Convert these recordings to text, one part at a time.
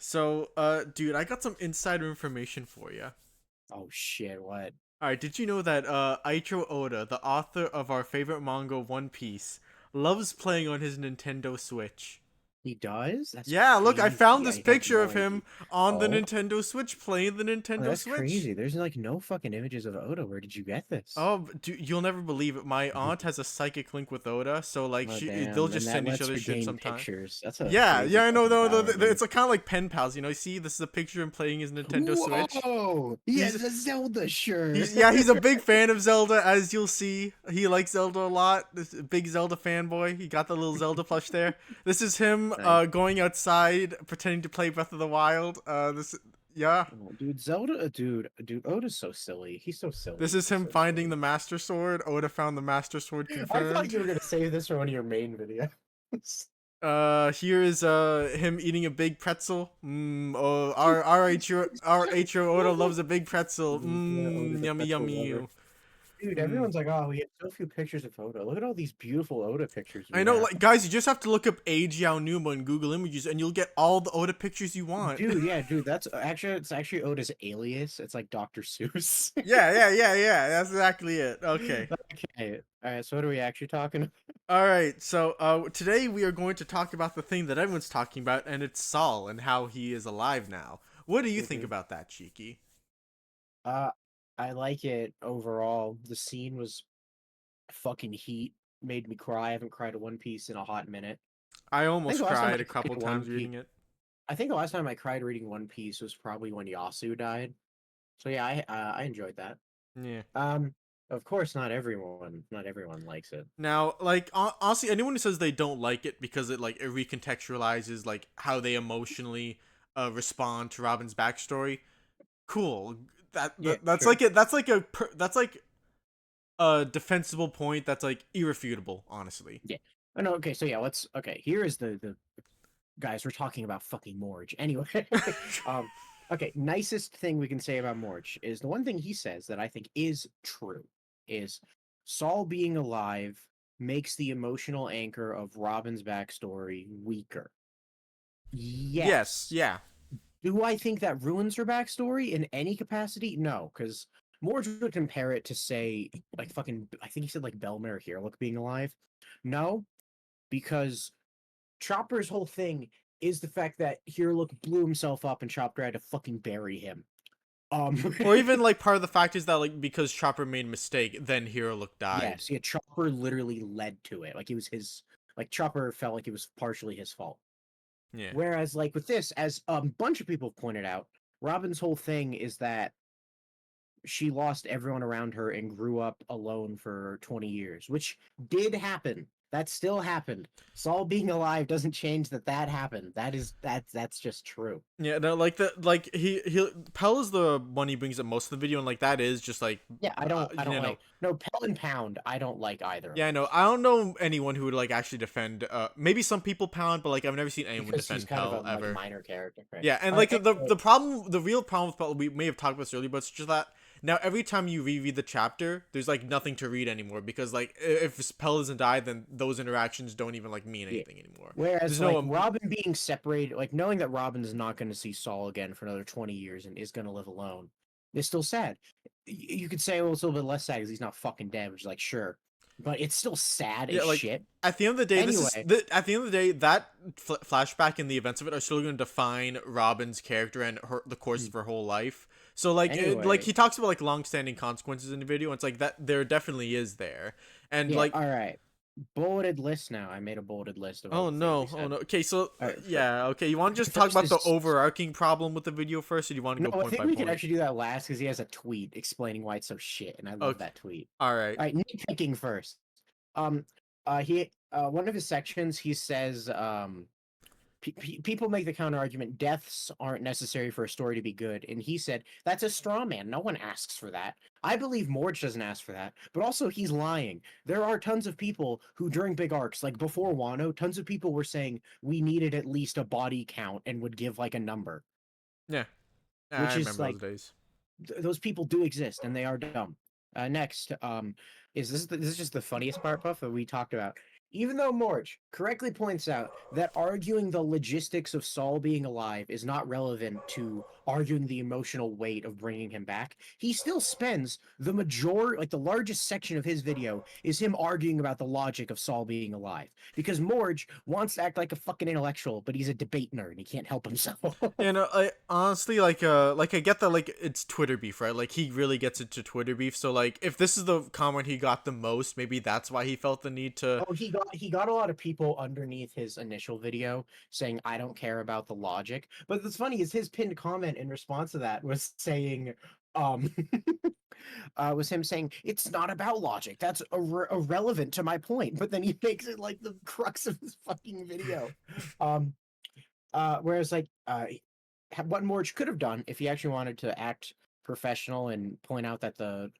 So, dude, I got some insider information for you. Oh shit, what? Alright, did you know that, Eiichiro Oda, the author of our favorite manga One Piece, loves playing on his Nintendo Switch? He does? That's Yeah, look, I found crazy. this I had picture no of him idea. on the Oh, Nintendo Switch playing the oh, Nintendo that's Switch. crazy. There's like no fucking images of Oda. Where did you get this? Oh, dude, you'll never believe it. My aunt has a psychic link with Oda, so like Oh they'll damn. And just that send each lets other her shit gain sometime. pictures. That's a Yeah, crazy I know. fucking No, power, dude. it's kind of like pen pals. You know, see, this is a picture of him playing his Nintendo Switch. Whoa! He He's has a Zelda shirt. he's a big fan of Zelda, as you'll see. He likes Zelda a lot. This big Zelda fanboy. He got the little Zelda plush there. This is him Nice. going outside pretending to play Breath of the Wild. This yeah. Oh, dude, Zelda, dude, Oda's so silly. He's so silly. This is He's him so finding silly. the Master Sword. Oda found the Master Sword I thought confirmed. you were gonna save this for one of your main videos. Here is him eating a big pretzel. Oh, our H.O. Oda loves a big pretzel. Yeah, Oda the Yummy pretzel lover. yummy. Dude, Mm. everyone's like, oh, we have so few pictures of Oda. Look at all these beautiful Oda pictures we I know, have. like guys, you just have to look up Age Numa in Google Images, and you'll get all the Oda pictures you want. Dude, yeah, dude, it's actually Oda's alias. It's like Dr. Seuss. Yeah. That's exactly it. Okay. Okay. All right, so what are we actually talking about? All right. So, today we are going to talk about the thing that everyone's talking about, and it's Saul and how he is alive now. What do you think Mhm. about that, Shiki? Uh, I like it overall. The scene was fucking heat. Made me cry. I haven't cried a One Piece in a hot minute. I I think almost the last time cried I a couple cried One times Piece, reading it. I think the last time I cried reading One Piece was probably when Yasu died. So yeah, I enjoyed that. Yeah. Um, of course, not everyone likes it. Now, like honestly, anyone who says they don't like it because it recontextualizes like how they emotionally respond to Robin's backstory, cool. Yeah, That's sure. like that's like a defensible point that's like irrefutable, honestly. Yeah. Oh no, okay, so yeah, here is the guys, we're talking about fucking Morj. Anyway, um, okay, nicest thing we can say about Morj is the one thing he says that I think is true is Saul being alive makes the emotional anchor of Robin's backstory weaker. Yes, Yes. yeah. Do I think that ruins her backstory in any capacity? No, because Morj would compare it to say like fucking I think he said like Belmer here, look being alive. No, because Chopper's whole thing is the fact that Look blew himself up and Chopper had to fucking bury him. Or even like part of the fact is that like because Chopper made a mistake, then Hero Look died. Yes, yeah, Chopper literally led to it. Like it was his like Chopper felt like it was partially his fault. Yeah. Whereas like with this, as a bunch of people have pointed out, Robin's whole thing is that she lost everyone around her and grew up alone for 20 years, which did happen. That still happened. Saul being alive doesn't change that happened. That's just true. Yeah, no, like he Pell is the one he brings up most of the video, and like that is just like, Yeah, I don't you know, like no Pell and Pound. I don't like either of yeah, I know. those I don't know anyone who would like actually defend. Maybe some people Pound, but like I've never seen anyone because he's defend kind of a Pell like ever. minor character. Right? Yeah, and All right. like Anyway, the real problem with Pell, we may have talked about this earlier, but it's just that now every time you reread the chapter, there's like nothing to read anymore because like if Pell doesn't die, then those interactions don't even like mean yeah. anything anymore. Whereas There's like no Robin being separated, like knowing that Robin is not going to see Saul again for another 20 years and is going to live alone, is still sad. You could say, well, it's a little bit less sad because he's not fucking dead, which is like sure, but it's still sad Yeah, as like shit. at the end of the day, Anyway, at the end of the day, that flashback and the events of it are still going to define Robin's character and the course mm, of her whole life. So like like anyway, he talks about like long-standing consequences in the video. And it's like that there definitely is there, and yeah, like all right. Bulleted list now. I made a bulleted list of all oh the things no, he oh said. no. Okay, so All right, yeah, okay. You want to just talk first about the is overarching problem with the video first, or do you want to no, go I point think by we can point? actually do that last because he has a tweet explaining why it's so shit, and I love Okay, that tweet. all right. All right, nitpicking first. Um, one of his sections he says people make the counter argument deaths aren't necessary for a story to be good, and he said that's a straw man. No one asks for that. I believe Morge doesn't ask for that, but also he's lying. There are tons of people who during big arcs, like before Wano, tons of people were saying we needed at least a body count and would give like a number, Yeah, I which is remember those like days. those people do exist and they are dumb. Next, is this is just the funniest part, Buff, that we talked about. Even though Morj correctly points out that arguing the logistics of Saul being alive is not relevant to arguing the emotional weight of bringing him back, he still spends the the largest section of his video is him arguing about the logic of Saul being alive. Because Morj wants to act like a fucking intellectual, but he's a debate nerd and he can't help himself. You know, I honestly like I get that like it's Twitter beef, right? Like he really gets into Twitter beef. So like if this is the comment he got the most, maybe that's why he felt the need to. Oh, he got a lot of people underneath his initial video saying I don't care about the logic. But what's funny is his pinned comment in response to that was saying, um, was him saying it's not about logic. That's irrelevant to my point. But then he makes it like the crux of his fucking video. Um, whereas like what Morge could have done if he actually wanted to act professional and point out that the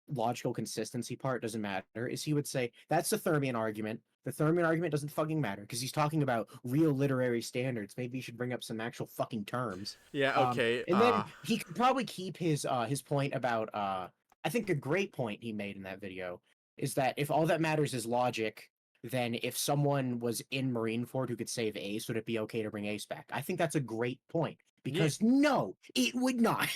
logical consistency part doesn't matter is he would say that's the Thermian argument. The Thermian argument doesn't fucking matter because he's talking about real literary standards. Maybe he should bring up some actual fucking terms. Yeah. Okay. And then he could probably keep his point about I think a great point he made in that video is that if all that matters is logic, then if someone was in Marineford who could save Ace, would it be okay to bring Ace back? I think that's a great point because no, it would not.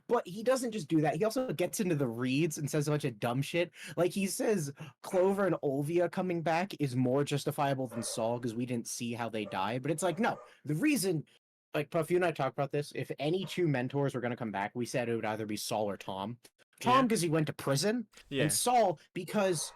But he doesn't just do that. He also gets into the reads and says a bunch of dumb shit. Like he says Clover and Olvia coming back is more justifiable than Saul because we didn't see how they died. But it's like, no, the reason, like Puff, you and I talked about this. If any two mentors were going to come back, we said it would either be Saul or Tom. Tom because he went to prison, and Saul because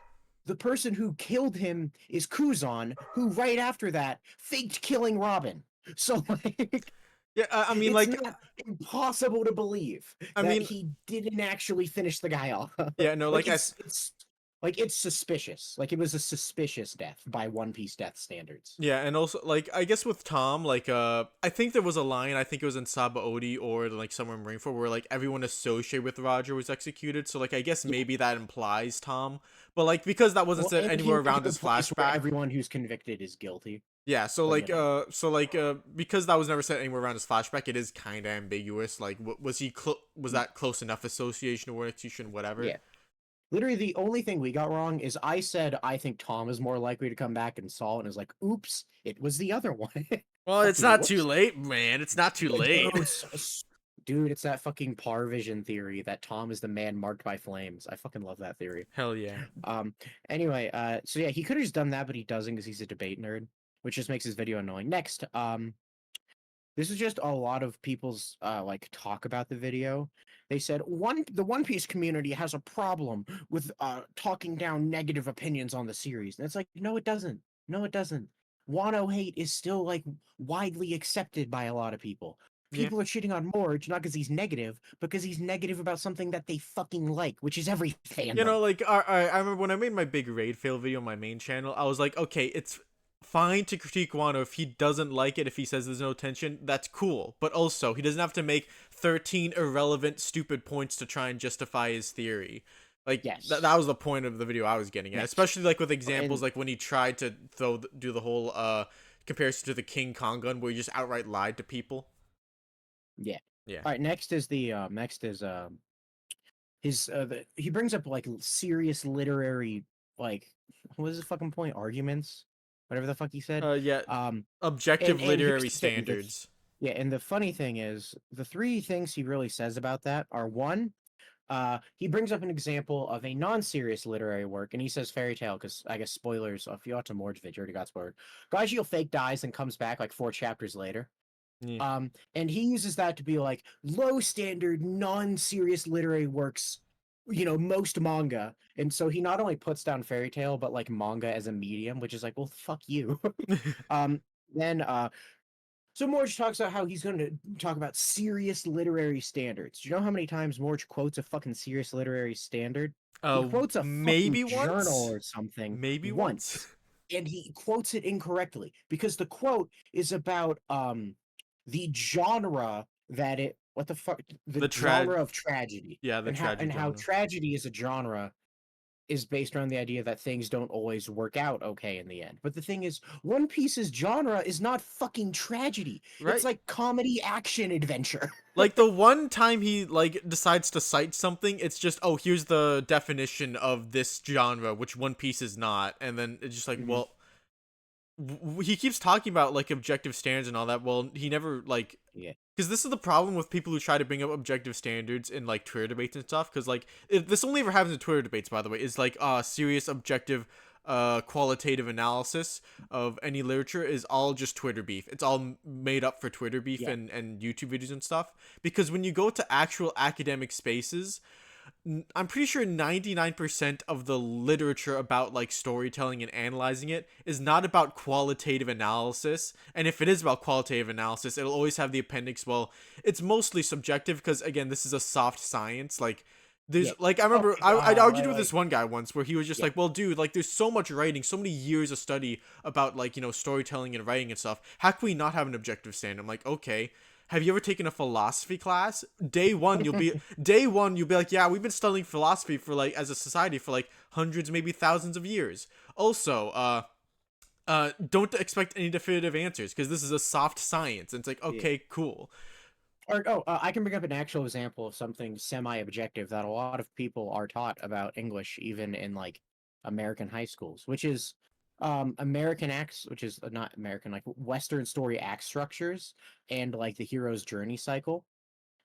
the person who killed him is Kuzan, who right after that faked killing Robin. So like. Yeah, I mean, it's like, not impossible to believe that he didn't actually finish the guy off. Yeah, no, like, it's suspicious. Like it was a suspicious death by One Piece death standards. Yeah, and also like I guess with Tom, like I think there was a line, I think it was in Sabaody or like somewhere in Marineford where like everyone associated with Roger was executed. So like I guess maybe that implies Tom, but like because that wasn't said anywhere around his flashback, everyone who's convicted is guilty. Yeah, so like, because that was never said anywhere around his flashback, it is kind of ambiguous. Like, was that close enough association or execution, whatever? Yeah. Literally, the only thing we got wrong is I said I think Tom is more likely to come back and Saul, and is like, oops, it was the other one. Well, it's not too late, man. It's not too late. Dude, it's that fucking Parvision theory that Tom is the man marked by flames. I fucking love that theory. Hell yeah. Anyway, so yeah, he could have just done that, but he doesn't because he's a debate nerd, which just makes his video annoying. Next, this is just a lot of people's like talk about the video. They said the One Piece community has a problem with talking down negative opinions on the series. And it's like, no, it doesn't. No, it doesn't. Wano hate is still like widely accepted by a lot of people. People are shitting on Morj not because he's negative, but because he's negative about something that they fucking like, which is every fandom. You know, like I remember when I made my big raid fail video on my main channel, I was like, okay, it's fine to critique Wano if he doesn't like it, if he says there's no tension, that's cool. But also, he doesn't have to make 13 irrelevant, stupid points to try and justify his theory. Like, that was the point of the video I was getting at. Especially, like, with examples, like, when he tried to do the whole comparison to the King Kong gun, where he just outright lied to people. Yeah. All right, next is he brings up, like, serious literary, like, what is the fucking point? Arguments? Whatever the fuck he said. Objective literary standards. Yeah, and the funny thing is, the three things he really says about that are one, he brings up an example of a non-serious literary work, and he says fairy tale, because I guess spoilers, if you watch a Morj video, you already got spoiled. Gaijio fake dies and comes back like 4 chapters later. And he uses that to be like, low standard, non-serious literary works, you know, most manga. And so he not only puts down fairy tale, but like manga as a medium, which is like, well, fuck you. So Morj talks about how he's going to talk about serious literary standards. Do you know how many times Morj quotes a fucking serious literary standard? He quotes a fucking journal or something. Maybe once. And he quotes it incorrectly because the quote is about the genre that it what the fuck the genre of tragedy. Yeah, and how tragedy is a genre is based around the idea that things don't always work out okay in the end. But the thing is, One Piece's genre is not fucking tragedy. It's Right? like comedy action adventure. Like the one time he like decides to cite something, it's just, oh, here's the definition of this genre, which One Piece is not, and then it's just like, Mhm. well, he keeps talking about like objective standards and all that. Well, he never like, Yeah. because this is the problem with people who try to bring up objective standards in like Twitter debates and stuff. Because like this only ever happens in Twitter debates, by the way. Is like serious objective qualitative analysis of any literature is all just Twitter beef. It's all made up for Twitter beef Yeah. and YouTube videos and stuff. Because when you go to actual academic spaces, I'm pretty sure 99% of the literature about like storytelling and analyzing it is not about qualitative analysis. And if it is about qualitative analysis, it'll always have the appendix. Well, it's mostly subjective because again, this is a soft science. Like Yeah. there's like I Oh, remember I argued with like this one guy once where he was just yeah. like, well, dude, like there's so much writing, so many years of study about like, storytelling and writing and stuff. How can we not have an objective standard? I'm like, okay. Have you ever taken a philosophy class? Day one you'll be like, yeah, we've been studying philosophy for like as a society for like hundreds, maybe thousands of years. Also, don't expect any definitive answers because this is a soft science. And it's like, Yeah. okay, cool. I can bring up an actual example of something semi-objective that a lot of people are taught about English, even in like American high schools, which is American acts, which is not American, like Western story act structures and like the hero's journey cycle.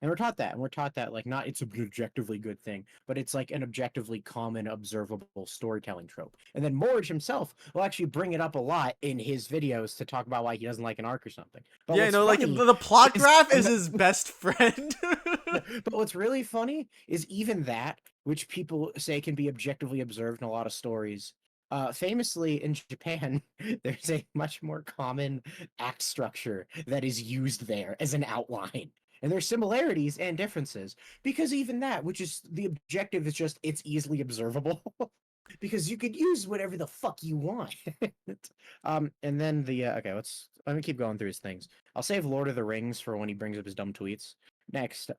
And we're taught that, and we're taught that like not it's an objectively good thing, but it's like an objectively common, observable storytelling trope. And then Morj himself will actually bring it up a lot in his videos to talk about why he doesn't like an arc or something. But Yeah, what's like funny the plot is graph is his best friend. but what's really funny is even that, which people say can be objectively observed in a lot of stories. Famously in Japan, there's a much more common act structure that is used there as an outline. And there's similarities and differences because even that, which is the objective, is just it's easily observable because you could use whatever the fuck you want. And then okay, let me keep going through his things. I'll save Lord of the Rings for when he brings up his dumb tweets. Next,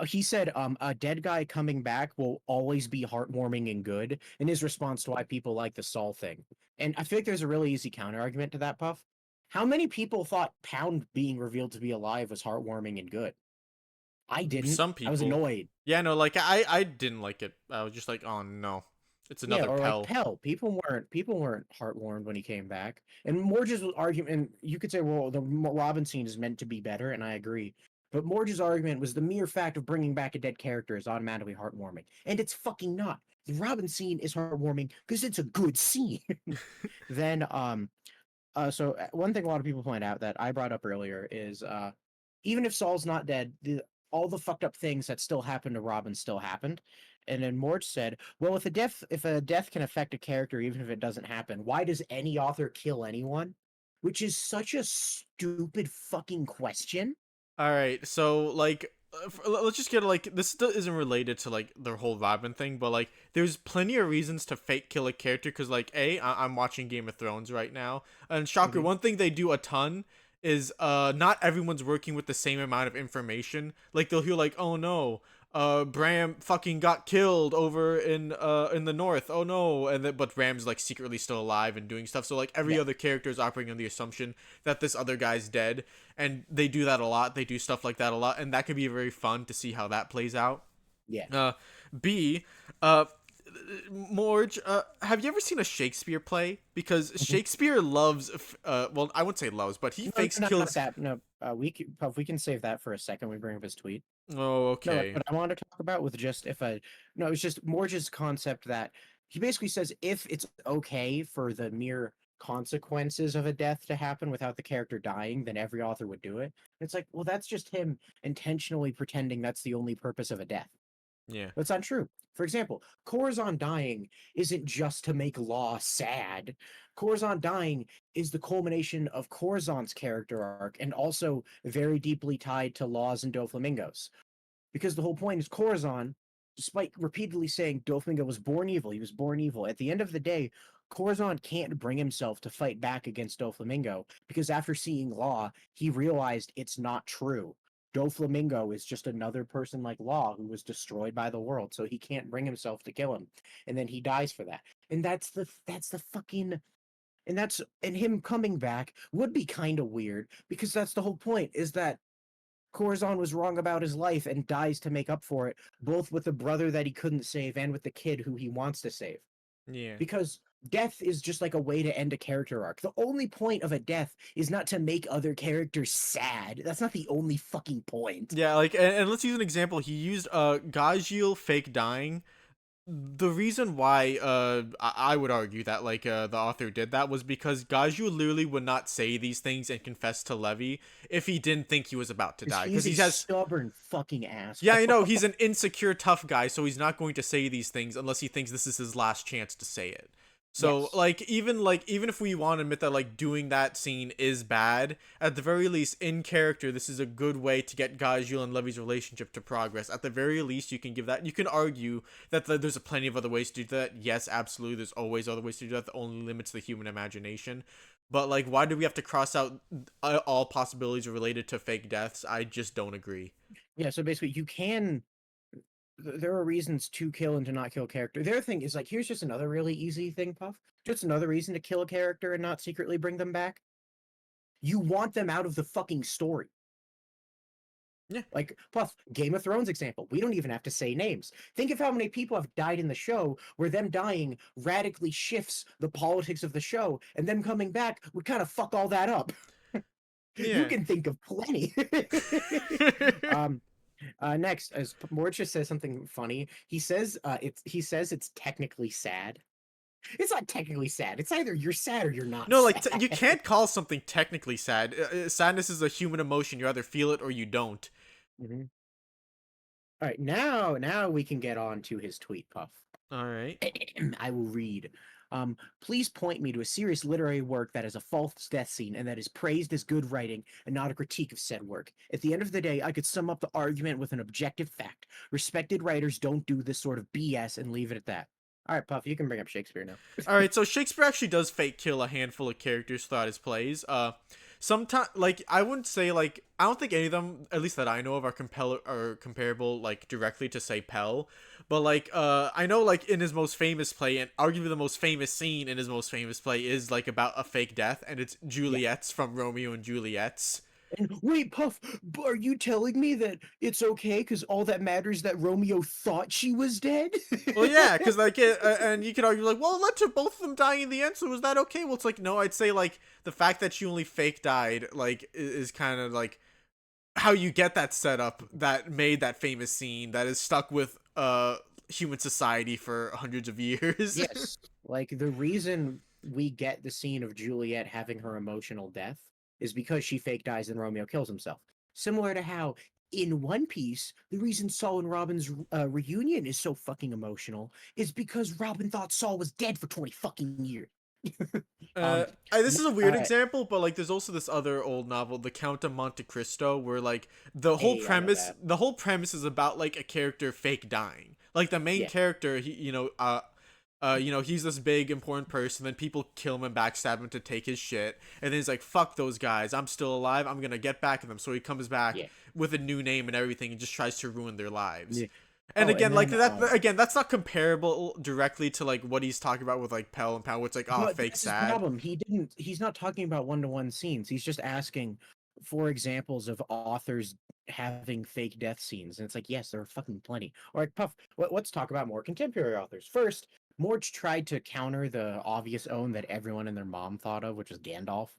he said, a dead guy coming back will always be heartwarming and good in his response to why people like the SAUL thing. And I feel like there's a really easy counter argument to that, Puff. How many people thought Pound being revealed to be alive was heartwarming and good? I didn't. Some I was people. annoyed. Yeah, no, like I didn't like it. I was just like, oh no, it's Yeah, another or like Pell. Pell. People weren't heartwarmed when he came back. And Morge's argument, and you could say, well, the Robin scene is meant to be better, and I agree. But Morge's argument was the mere fact of bringing back a dead character is automatically heartwarming, and it's fucking not. The Robin scene is heartwarming because it's a good scene. Then, one thing a lot of people point out that I brought up earlier is, even if Saul's not dead, all the fucked up things that still happened to Robin still happened. And then Morch said, "Well, if a death can affect a character even if it doesn't happen, why does any author kill anyone?" Which is such a stupid fucking question. All right, so like, let's just get like this isn't related to like the whole Robin thing, but like, there's plenty of reasons to fake kill a character because like, I'm watching Game of Thrones right now, and shocker, Mhm. one thing they do a ton is not everyone's working with the same amount of information. Like they'll hear like, oh no, Bram fucking got killed over in the north. Oh no, and then but Bram's like secretly still alive and doing stuff. So like every Yeah, other character is operating on the assumption that this other guy's dead, and they do that a lot. They do stuff like that a lot, and that can be very fun to see how that plays out. yeah. Uh, B, uh, Morge, have you ever seen a Shakespeare play? Because Mhm. Shakespeare loves, well, I wouldn't say loves, but he No, fakes no, not kills. that. No, Puff, we can save that for a second. We bring up his tweet. Oh, No, okay. what I wanted to talk about with just if I no, it's just Morge's concept that he basically says if it's okay for the mere consequences of a death to happen without the character dying, then every author would do it. And it's like, well, that's just him intentionally pretending that's the only purpose of a death. Yeah. That's not true. For example, Corazon dying isn't just to make Law sad. Corazon dying is the culmination of Corazon's character arc and also very deeply tied to Laws and Doflamingos because the whole point is Corazon, despite repeatedly saying Doflamingo was born evil, he was born evil. At the end of the day, Corazon can't bring himself to fight back against Doflamingo because after seeing Law, he realized it's not true. Doflamingo is just another person like Law who was destroyed by the world, so he can't bring himself to kill him, and then he dies for that. And that's the fucking and him coming back would be kind of weird because that's the whole point is that Corazon was wrong about his life and dies to make up for it, both with the brother that he couldn't save and with the kid who he wants to save. Yeah. Because death is just like a way to end a character arc. The only point of a death is not to make other characters sad. That's not the only fucking point. Yeah, like, and let's use an example. He used Gajeel fake dying. The reason why I would argue that like the author did that was because Gaju literally would not say these things and confess to Levi if he didn't think he was about to die, because he He's a has stubborn fucking ass. yeah, I know, he's an insecure tough guy, so he's not going to say these things unless he thinks this is his last chance to say it. So Yes. like even if we want to admit that like doing that scene is bad, at the very least in character this is a good way to get Gajul and Levi's relationship to progress. At the very least you can give that. You can argue that there's a plenty of other ways to do that. Yes, absolutely, there's always other ways to do that. The only limits the human imagination. But like, why do we have to cross out all possibilities related to fake deaths? I just don't agree. Yeah, so basically you can there are reasons to kill and to not kill a character. The other thing is like here's just another really easy thing, Puff. Just another reason to kill a character and not secretly bring them back. You want them out of the fucking story. Yeah. Like Puff, Game of Thrones example. We don't even have to say names. Think of how many people have died in the show where them dying radically shifts the politics of the show, and them coming back would kind of fuck all that up. Yeah. You can think of plenty. Next, as Morj just says something funny, he says it's technically sad. It's not technically sad. It's either you're sad or you're not. No, like sad. you can't call something technically sad. Sadness is a human emotion. You either feel it or you don't. Mm-hmm. All right, now we can get on to his tweet, Puff. All right. I will read. Please point me to a serious literary work that has a false death scene and that is praised as good writing and not a critique of said work. At the end of the day, I could sum up the argument with an objective fact. Respected writers don't do this sort of BS and leave it at that. All right, Puff, you can bring up Shakespeare now. All right, so Shakespeare actually does fake kill a handful of characters throughout his plays. Sometimes, like, I wouldn't say, like, I don't think any of them, at least that I know of, are comparable, like, directly to, say, Pell. But, like, I know, like, in his most famous play, and arguably the most famous scene in his most famous play is, like, about a fake death, and it's Juliet's from Romeo and Juliet's. And wait, Puff, are you telling me that it's okay because all that matters is that Romeo thought she was dead? Well, yeah, because like, and you could argue like, well, let both of them die in the end. So was that okay? Well, it's like, no, I'd say like the fact that she only fake died like is kind of like how you get that setup that made that famous scene that is stuck with human society for hundreds of years. Yes, like the reason we get the scene of Juliet having her emotional death is because she fake dies and Romeo kills himself. Similar to how in One Piece, the reason Saul and Robin's reunion is so fucking emotional is because Robin thought Saul was dead for 20 fucking years. This is a weird example, but like there's also this other old novel, The Count of Monte Cristo, where like the whole premise is about like a character fake dying. Like the main character, he's this big important person, then people kill him and backstab him to take his shit, and then he's like, fuck those guys, I'm still alive, I'm gonna get back at them. So he comes back with a new name and everything and just tries to ruin their lives. And again, like that's not comparable directly to like what he's talking about with like Pell and Pal, where it's like, oh, fake sad. Problem. He's not talking about one-to-one scenes. He's just asking for examples of authors having fake death scenes. And it's like, yes, there are fucking plenty. All right, Puff, let's talk about more contemporary authors. First, Morj tried to counter the obvious own that everyone and their mom thought of, which is Gandalf.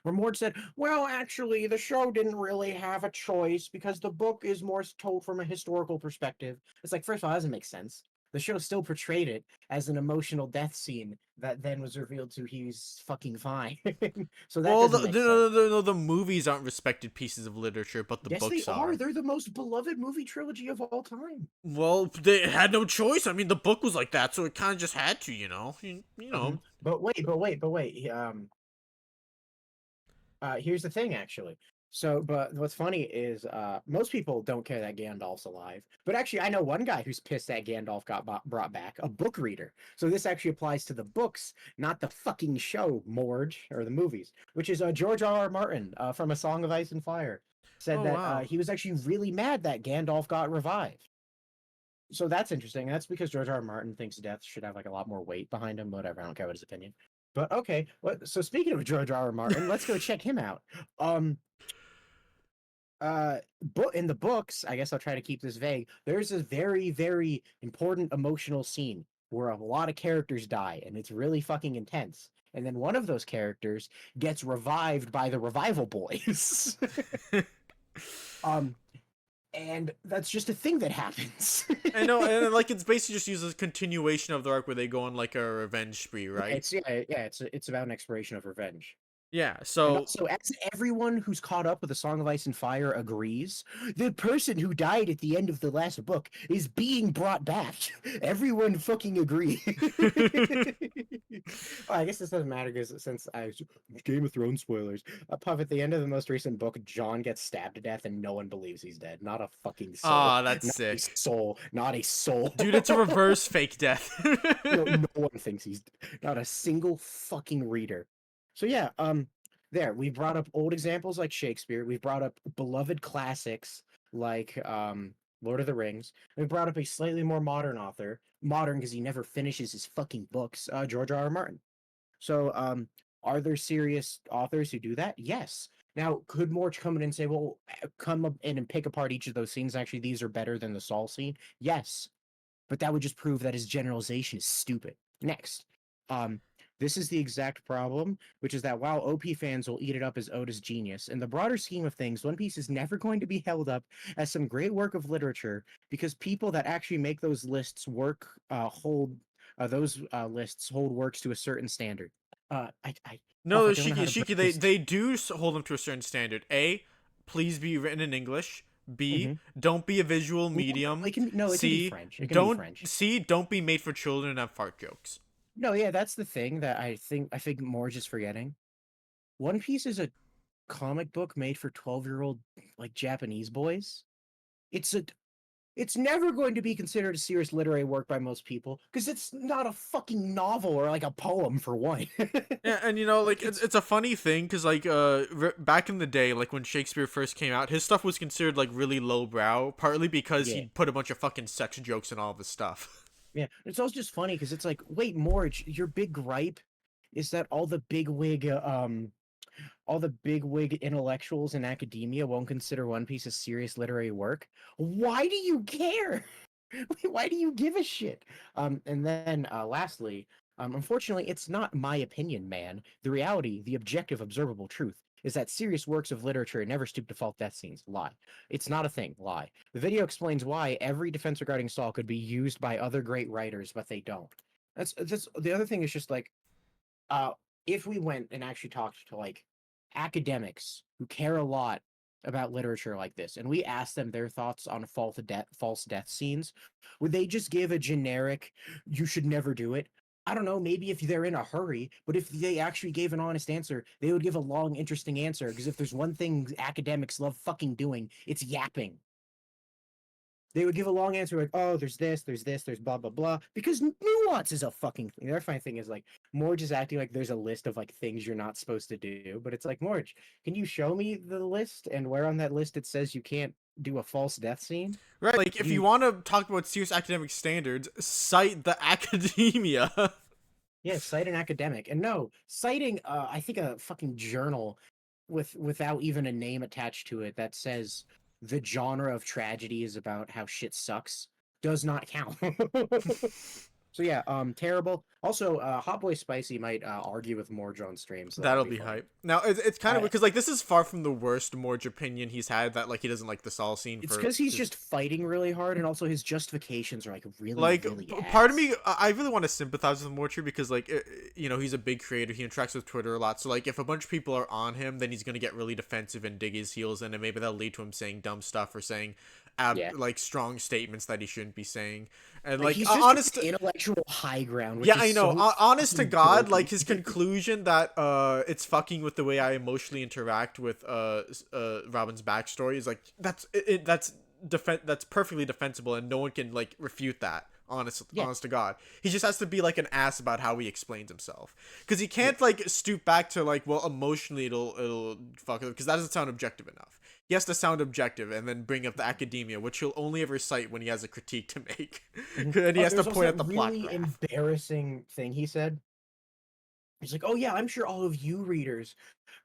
Where Morj said, well, actually, the show didn't really have a choice because the book is more told from a historical perspective. It's like, first of all, that doesn't make sense. The show still portrayed it as an emotional death scene that then was revealed to he's fucking fine. So that doesn't make sense. The movies aren't respected pieces of literature, but the books are. They're the most beloved movie trilogy of all time. Well, they had no choice. I mean, the book was like that, so it kind of just had to, you know. But wait. Here's the thing, actually. So, but what's funny is most people don't care that Gandalf's alive. But actually, I know one guy who's pissed that Gandalf got brought back, a book reader. So this actually applies to the books, not the fucking show, Morj, or the movies, which is George R.R. Martin from A Song of Ice and Fire. said Oh that wow. he was actually really mad that Gandalf got revived. So that's interesting. That's because George R. R. Martin thinks death should have like a lot more weight behind him. Whatever, I don't care what his opinion. But okay, so speaking of George R. R. Martin, let's go check him out. Um, Book in the books, I guess I'll try to keep this vague. There's a very, very important emotional scene where a lot of characters die, and it's really fucking intense. And then one of those characters gets revived by the revival boys. um, and that's just a thing that happens. I know, and like it's basically just used as a continuation of the arc where they go on like a revenge spree, right? It's about an exploration of revenge. Yeah. And So also, as everyone who's caught up with the Song of Ice and Fire agrees, the person who died at the end of the last book is being brought back. Everyone fucking agree. Well, I guess this doesn't matter because since I Game of Thrones spoilers, Puff, at the end of the most recent book, Jon gets stabbed to death and no one believes he's dead. Not a fucking soul. ah, that's Not a sick, soul. Not a soul. dude. It's a reverse fake death. No one thinks he's not a single fucking reader. So yeah, there we brought up old examples like Shakespeare. We've brought up beloved classics like Lord of the Rings. We brought up a slightly more modern author, modern because he never finishes his fucking books, George R. R. Martin. So are there serious authors who do that? Yes. Now, could Morj come in and say, well, come up in and pick apart each of those scenes? Actually, these are better than the Saul scene. Yes, but that would just prove that his generalization is stupid. Next, um, this is the exact problem, which is that while OP fans will eat it up as Oda's genius, in the broader scheme of things, One Piece is never going to be held up as some great work of literature because people that actually make those lists hold those lists hold works to a certain standard. No, I don't know how Shiki, to Shiki, break they this. they do hold them to a certain standard. A, please be written in English. B, Mm-hmm. don't be a visual medium. It can no, it can be C, French. It can be French. don't be made for children and have fart jokes. No, yeah, that's the thing that I think Morge is forgetting. One Piece is a comic book made for 12-year-old like Japanese boys. It's a it's never going to be considered a serious literary work by most people because it's not a fucking novel or like a poem for one. Yeah, and you know, like Like it's a funny thing because like back in the day, like when Shakespeare first came out, his stuff was considered like really lowbrow, partly because yeah. he put a bunch of fucking sex jokes in all of his stuff. Yeah. It's also just funny because it's like, wait, Morge, your big gripe is that all the bigwig intellectuals in academia won't consider One Piece a serious literary work. Why do you care? Why do you give a shit? And then lastly, unfortunately, it's not my opinion, man. The reality, the objective, observable truth is that serious works of literature never stoop to false death scenes. Lie. It's not a thing. Lie. The video explains why every defense regarding Saul could be used by other great writers, but they don't. That's the other thing is just like uh if we went and actually talked to like academics who care a lot about literature like this and we asked them their thoughts on false death scenes, would they just give a generic you should never do it? I don't know, maybe if they're in a hurry, but if they actually gave an honest answer, they would give a long interesting answer because if there's one thing academics love fucking doing, it's yapping. They would give a long answer like, "Oh, there's this, there's blah blah blah," because nuance is a fucking thing. Their funny thing is like Morge is acting like there's a list of like things you're not supposed to do, but it's like Morge, can you show me the list and where on that list it says you can't do a false death scene? Right, like if you You want to talk about serious academic standards, cite the academia. yeah, cite an academic, and no citing I think a fucking journal without even a name attached to it that says the genre of tragedy is about how shit sucks does not count. So yeah, terrible. Also, Hot Boy Spicy might argue with Morge on stream, so that'll That'll be be funny. hype. Now it's kind of I because like this is far from the worst Morge opinion he's had that like he doesn't like the Saul scene It's for because he's just just fighting really hard, and also his justifications are like really, like really part of ass. me I really want to sympathize with Morty because like you know he's a big creator, he interacts with Twitter a lot, so like if a bunch of people are on him then he's gonna get really defensive and dig his heels in, and maybe that'll lead to him saying dumb stuff or saying Yeah, like strong statements that he shouldn't be saying, and like like he's just honest. getting intellectual high ground, Yeah, which is I know. so Honest to fucking God, like dorky. his conclusion that it's fucking with the way I emotionally interact with Robin's backstory is like that's perfectly defensible and no one can like refute that. Yeah, Honest to God, he just has to be like an ass about how he explains himself because he yeah, can't like stoop back to like well emotionally it'll fuck because that doesn't sound objective enough. he has to sound objective and then bring up the academia, which he'll only ever cite when he has a critique to make. And he has to There's also point that at the plot really graph. embarrassing thing he said. He's like, "Oh yeah, I'm sure all of you readers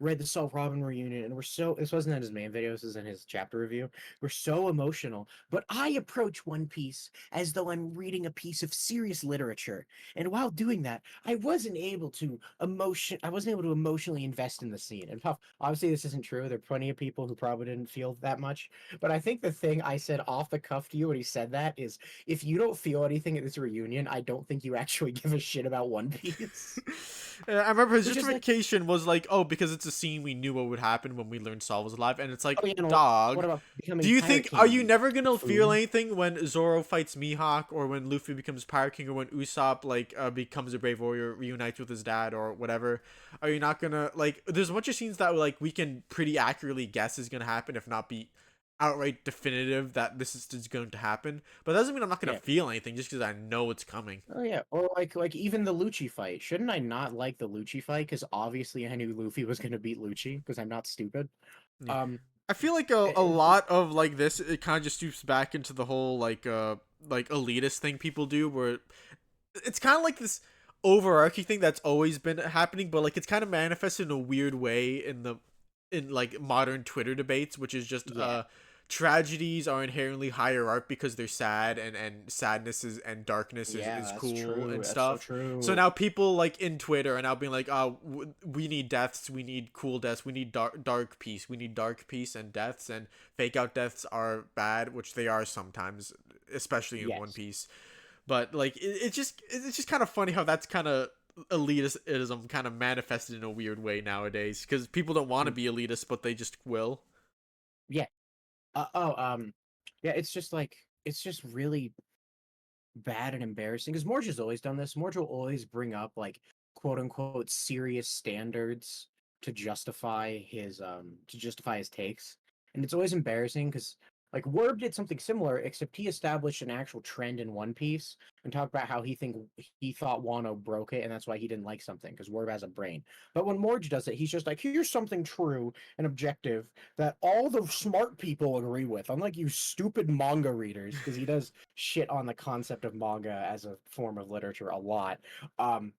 read the Salt Robin reunion, and we're so." This wasn't in his main video. This is in his chapter review. We're so emotional, but I approach One Piece as though I'm reading a piece of serious literature, and while doing that, I wasn't able to emotionally invest in the scene. And obviously, this isn't true. There are plenty of people who probably didn't feel that much. But I think the thing I said off the cuff to you when he said that is, if you don't feel anything at this reunion, I don't think you actually give a shit about One Piece. I remember his Which is like, justification was like, "Oh, because it's a scene we knew what would happen when we learned Saul was alive," and it's like, oh yeah, no, what dog. about Do becoming you Pirate think are you King? never gonna feel Fool. anything when Zoro fights Mihawk, or when Luffy becomes Pirate King, or when Usopp becomes a brave warrior, reunites with his dad, or whatever? Are you not gonna like? There's a bunch of scenes that like we can pretty accurately guess is gonna happen, if not be outright definitive that this is going to happen. But that doesn't mean I'm not gonna Yeah. feel anything just because I know it's coming. Oh yeah. Or like even the Lucci fight. Shouldn't I not like the Lucci fight? Because obviously I knew Luffy was gonna beat Lucci because I'm not stupid. Yeah. Um, I feel like a and he, lot of like this, it kind of just stoops back into the whole like elitist thing people do, where it's kind of like this overarching thing that's always been happening, but like it's kind of manifested in a weird way in like modern Twitter debates, which is just yeah, tragedies are inherently higher art because they're sad, and sadness and darkness yeah, is that's cool true. and That's so stuff. So true. now people like in Twitter are now being like, "Oh, we need deaths, we need cool deaths, we need dark peace, we need dark peace and deaths, and fake out deaths are bad," which they are sometimes, especially in One Yes. Piece. But like it's just kind of funny how that's kind of elitism kind of manifested in a weird way nowadays, because people don't want to Mm, be elitist, but they just will. yeah. Oh, yeah. It's just really bad and embarrassing because Morj has always done this. Morj will always bring up like quote unquote serious standards to justify his takes. And it's always embarrassing because like Werb did something similar, except he established an actual trend in One Piece and talked about how he thought Wano broke it, and that's why he didn't like something because Werb has a brain. But when Morj does it, he's just like, here's something true and objective that all the smart people agree with, unlike you stupid manga readers, because he does shit on the concept of manga as a form of literature a lot. Um,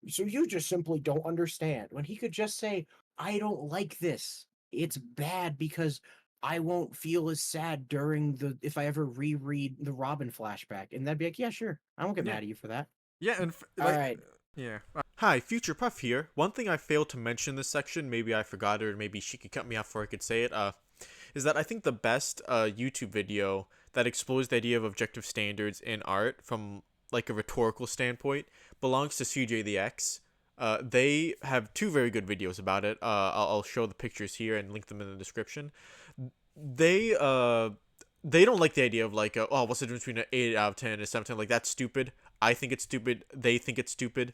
so you just simply don't understand when he could just say, I don't like this. It's bad because I won't feel as sad during the if I ever reread the Robin flashback. And that'd be like, yeah, sure. I won't get Yeah. mad at you for that. Yeah, and All right. yeah. Hi, Future Puff here. One thing I failed to mention in this section, maybe I forgot it, or maybe she could cut me off before I could say it, is that I think the best YouTube video that explores the idea of objective standards in art from like a rhetorical standpoint belongs to CJ the X. They have two very good videos about it. I'll show the pictures here and link them in the description. They they don't like the idea of like oh, what's the difference between an 8 out of 10 and a 7 out of 10? Like, that's stupid. I think it's stupid. They think it's stupid.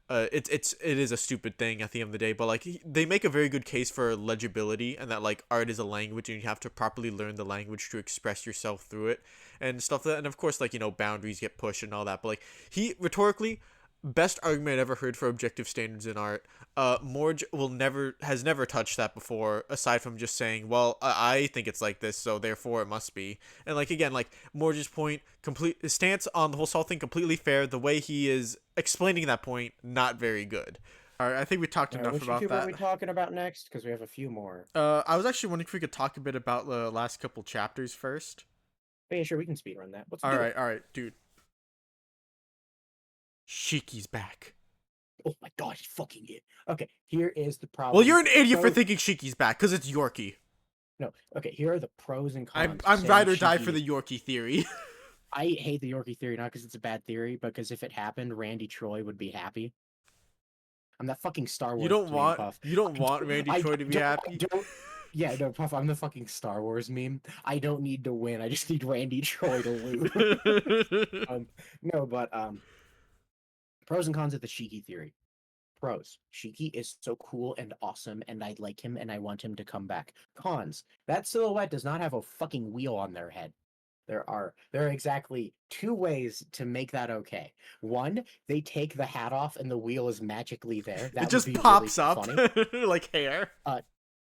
It is a stupid thing at the end of the day, but like they make a very good case for legibility, and that like art is a language and you have to properly learn the language to express yourself through it and stuff like that. And of course, like, boundaries get pushed and all that, but like he rhetorically, best argument I've ever heard for objective standards in art. Morj has never touched that before, aside from just saying, well, I think it's like this, so therefore it must be. And like again, like Morj's point, his stance on the whole Saul thing, completely fair. The way he is explaining that point, not very good. All right, I think we talked All right, enough which about YouTuber are that. we talking about next? Because we have a few more. I was actually wondering if we could talk a bit about the last couple chapters first. But yeah, sure, we can speed run that. Let's All do it. right, dude. Shiki's back. Oh my god, he's fucking it. Okay, here is the Well, problem. you're an idiot for thinking Shiki's back, because it's Yorki. No, okay, here are the pros and I'm cons of I'm saying ride or die for Shiki. the Yorki theory. I hate the Yorkie theory, not because it's a bad theory, but because if it happened, Randy Troy would be happy. I'm that fucking Star You Wars don't meme, want Puff. you don't want Randy I Troy to be don't, I happy. don't, yeah, no, Puff, I'm the fucking Star Wars meme. I don't need to win. I just need Randy Troy to lose. No, but pros and cons of the Shiki theory. Pros: Shiki is so cool and awesome, and I like him, and I want him to come back. Cons: that silhouette does not have a fucking wheel on their head. There are exactly two ways to make that okay. One, they take the hat off and the wheel is magically there. It That would just be really pops up funny. like hair. Uh,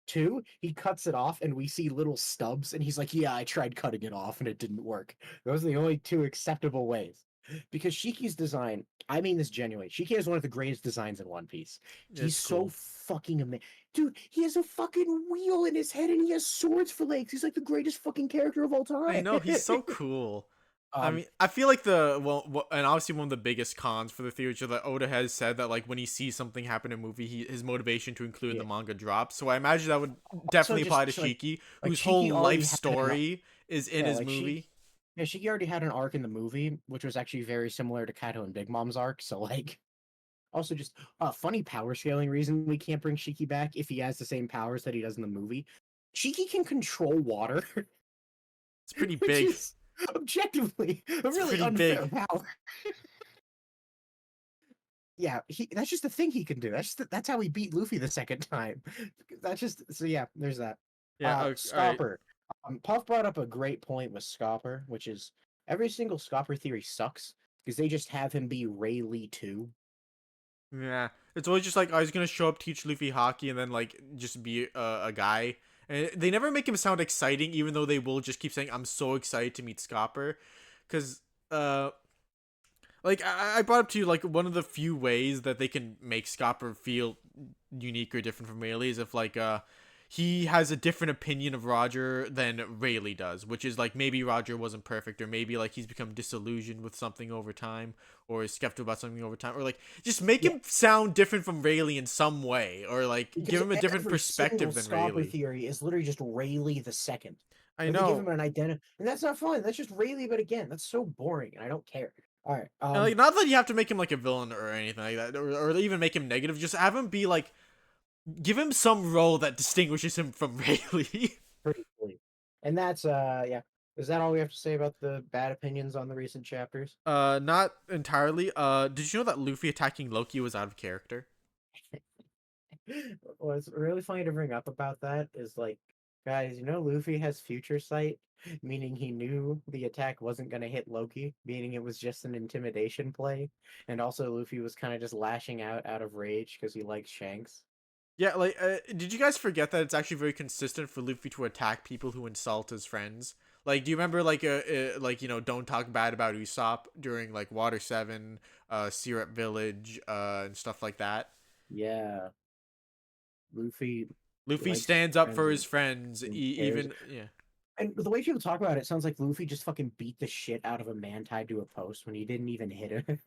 Two, he cuts it off and we see little stubs, and he's like, "Yeah, I tried cutting it off and it didn't work." Those are the only two acceptable ways. Because Shiki's design, I mean this genuinely, Shiki has one of the greatest designs in One Piece. He's It's so cool. fucking amazing. Dude, he has a fucking wheel in his head and he has swords for legs. He's like the greatest fucking character of all I time. know, he's so cool. I um, mean, I feel like and obviously one of the biggest cons for the theory is that Oda has said that like when he sees something happen in a movie, his motivation to include in yeah. the manga drops. So I imagine that would Also, definitely apply to just like Shiki, like whose whole Shiki life already had an story is in yeah, his like she movie. yeah, Shiki already had an arc in the movie, which was actually very similar to Kato and Big Mom's arc. So like, also just funny power scaling reason we can't bring Shiki back if he has the same powers that he does in the movie. Shiki can control water, It's pretty which big. is objectively a It's really pretty unfair big. power. Yeah, that's just the thing he can do. That's how he beat Luffy the second time. That's just so yeah, there's that. Yeah. All right. Scopper. Puff brought up a great point with Scopper, which is every single Scopper theory sucks because they just have him be Rayleigh too. Yeah, it's always just like, oh, he's gonna show up, teach Luffy hockey, and then like just be a guy. And they never make him sound exciting, even though they will just keep saying, "I'm so excited to meet Scopper," because uh, like I brought up to you like one of the few ways that they can make Scopper feel unique or different from Rayleigh is if like he has a different opinion of Roger than Rayleigh does, which is like maybe Roger wasn't perfect, or maybe like he's become disillusioned with something over time, or is skeptical about something over time, or like just make Yeah, him sound different from Rayleigh in some way, or like give because him a different every single perspective than Scopper Rayleigh. theory is literally just Rayleigh the second. I Like they give know. him an identity, and that's not fun. That's just Rayleigh, but again, that's so boring, and I don't care. All right, And like not that you have to make him like a villain or anything like that, or even make him negative. Just have him be like, give him some role that distinguishes him from Rayleigh. pretty clean. And that's yeah. Is that all we have to say about the bad opinions on the recent chapters? Not entirely. Did you know that Luffy attacking Loki was out of character? What's really funny to bring up about that is like, guys, you know, Luffy has future sight, meaning he knew the attack wasn't going to hit Loki, meaning it was just an intimidation play. And also, Luffy was kind of just lashing out of rage because he likes Shanks. Yeah, like, did you guys forget that it's actually very consistent for Luffy to attack people who insult his friends? Like, do you remember, like, don't talk bad about Usopp during, like, Water 7, Syrup Village, and stuff like that? Yeah, Luffy Luffy likes stands up friends for his friends, and cares. even, yeah. And the way people talk about it sounds like Luffy just fucking beat the shit out of a man tied to a post when he didn't even hit him.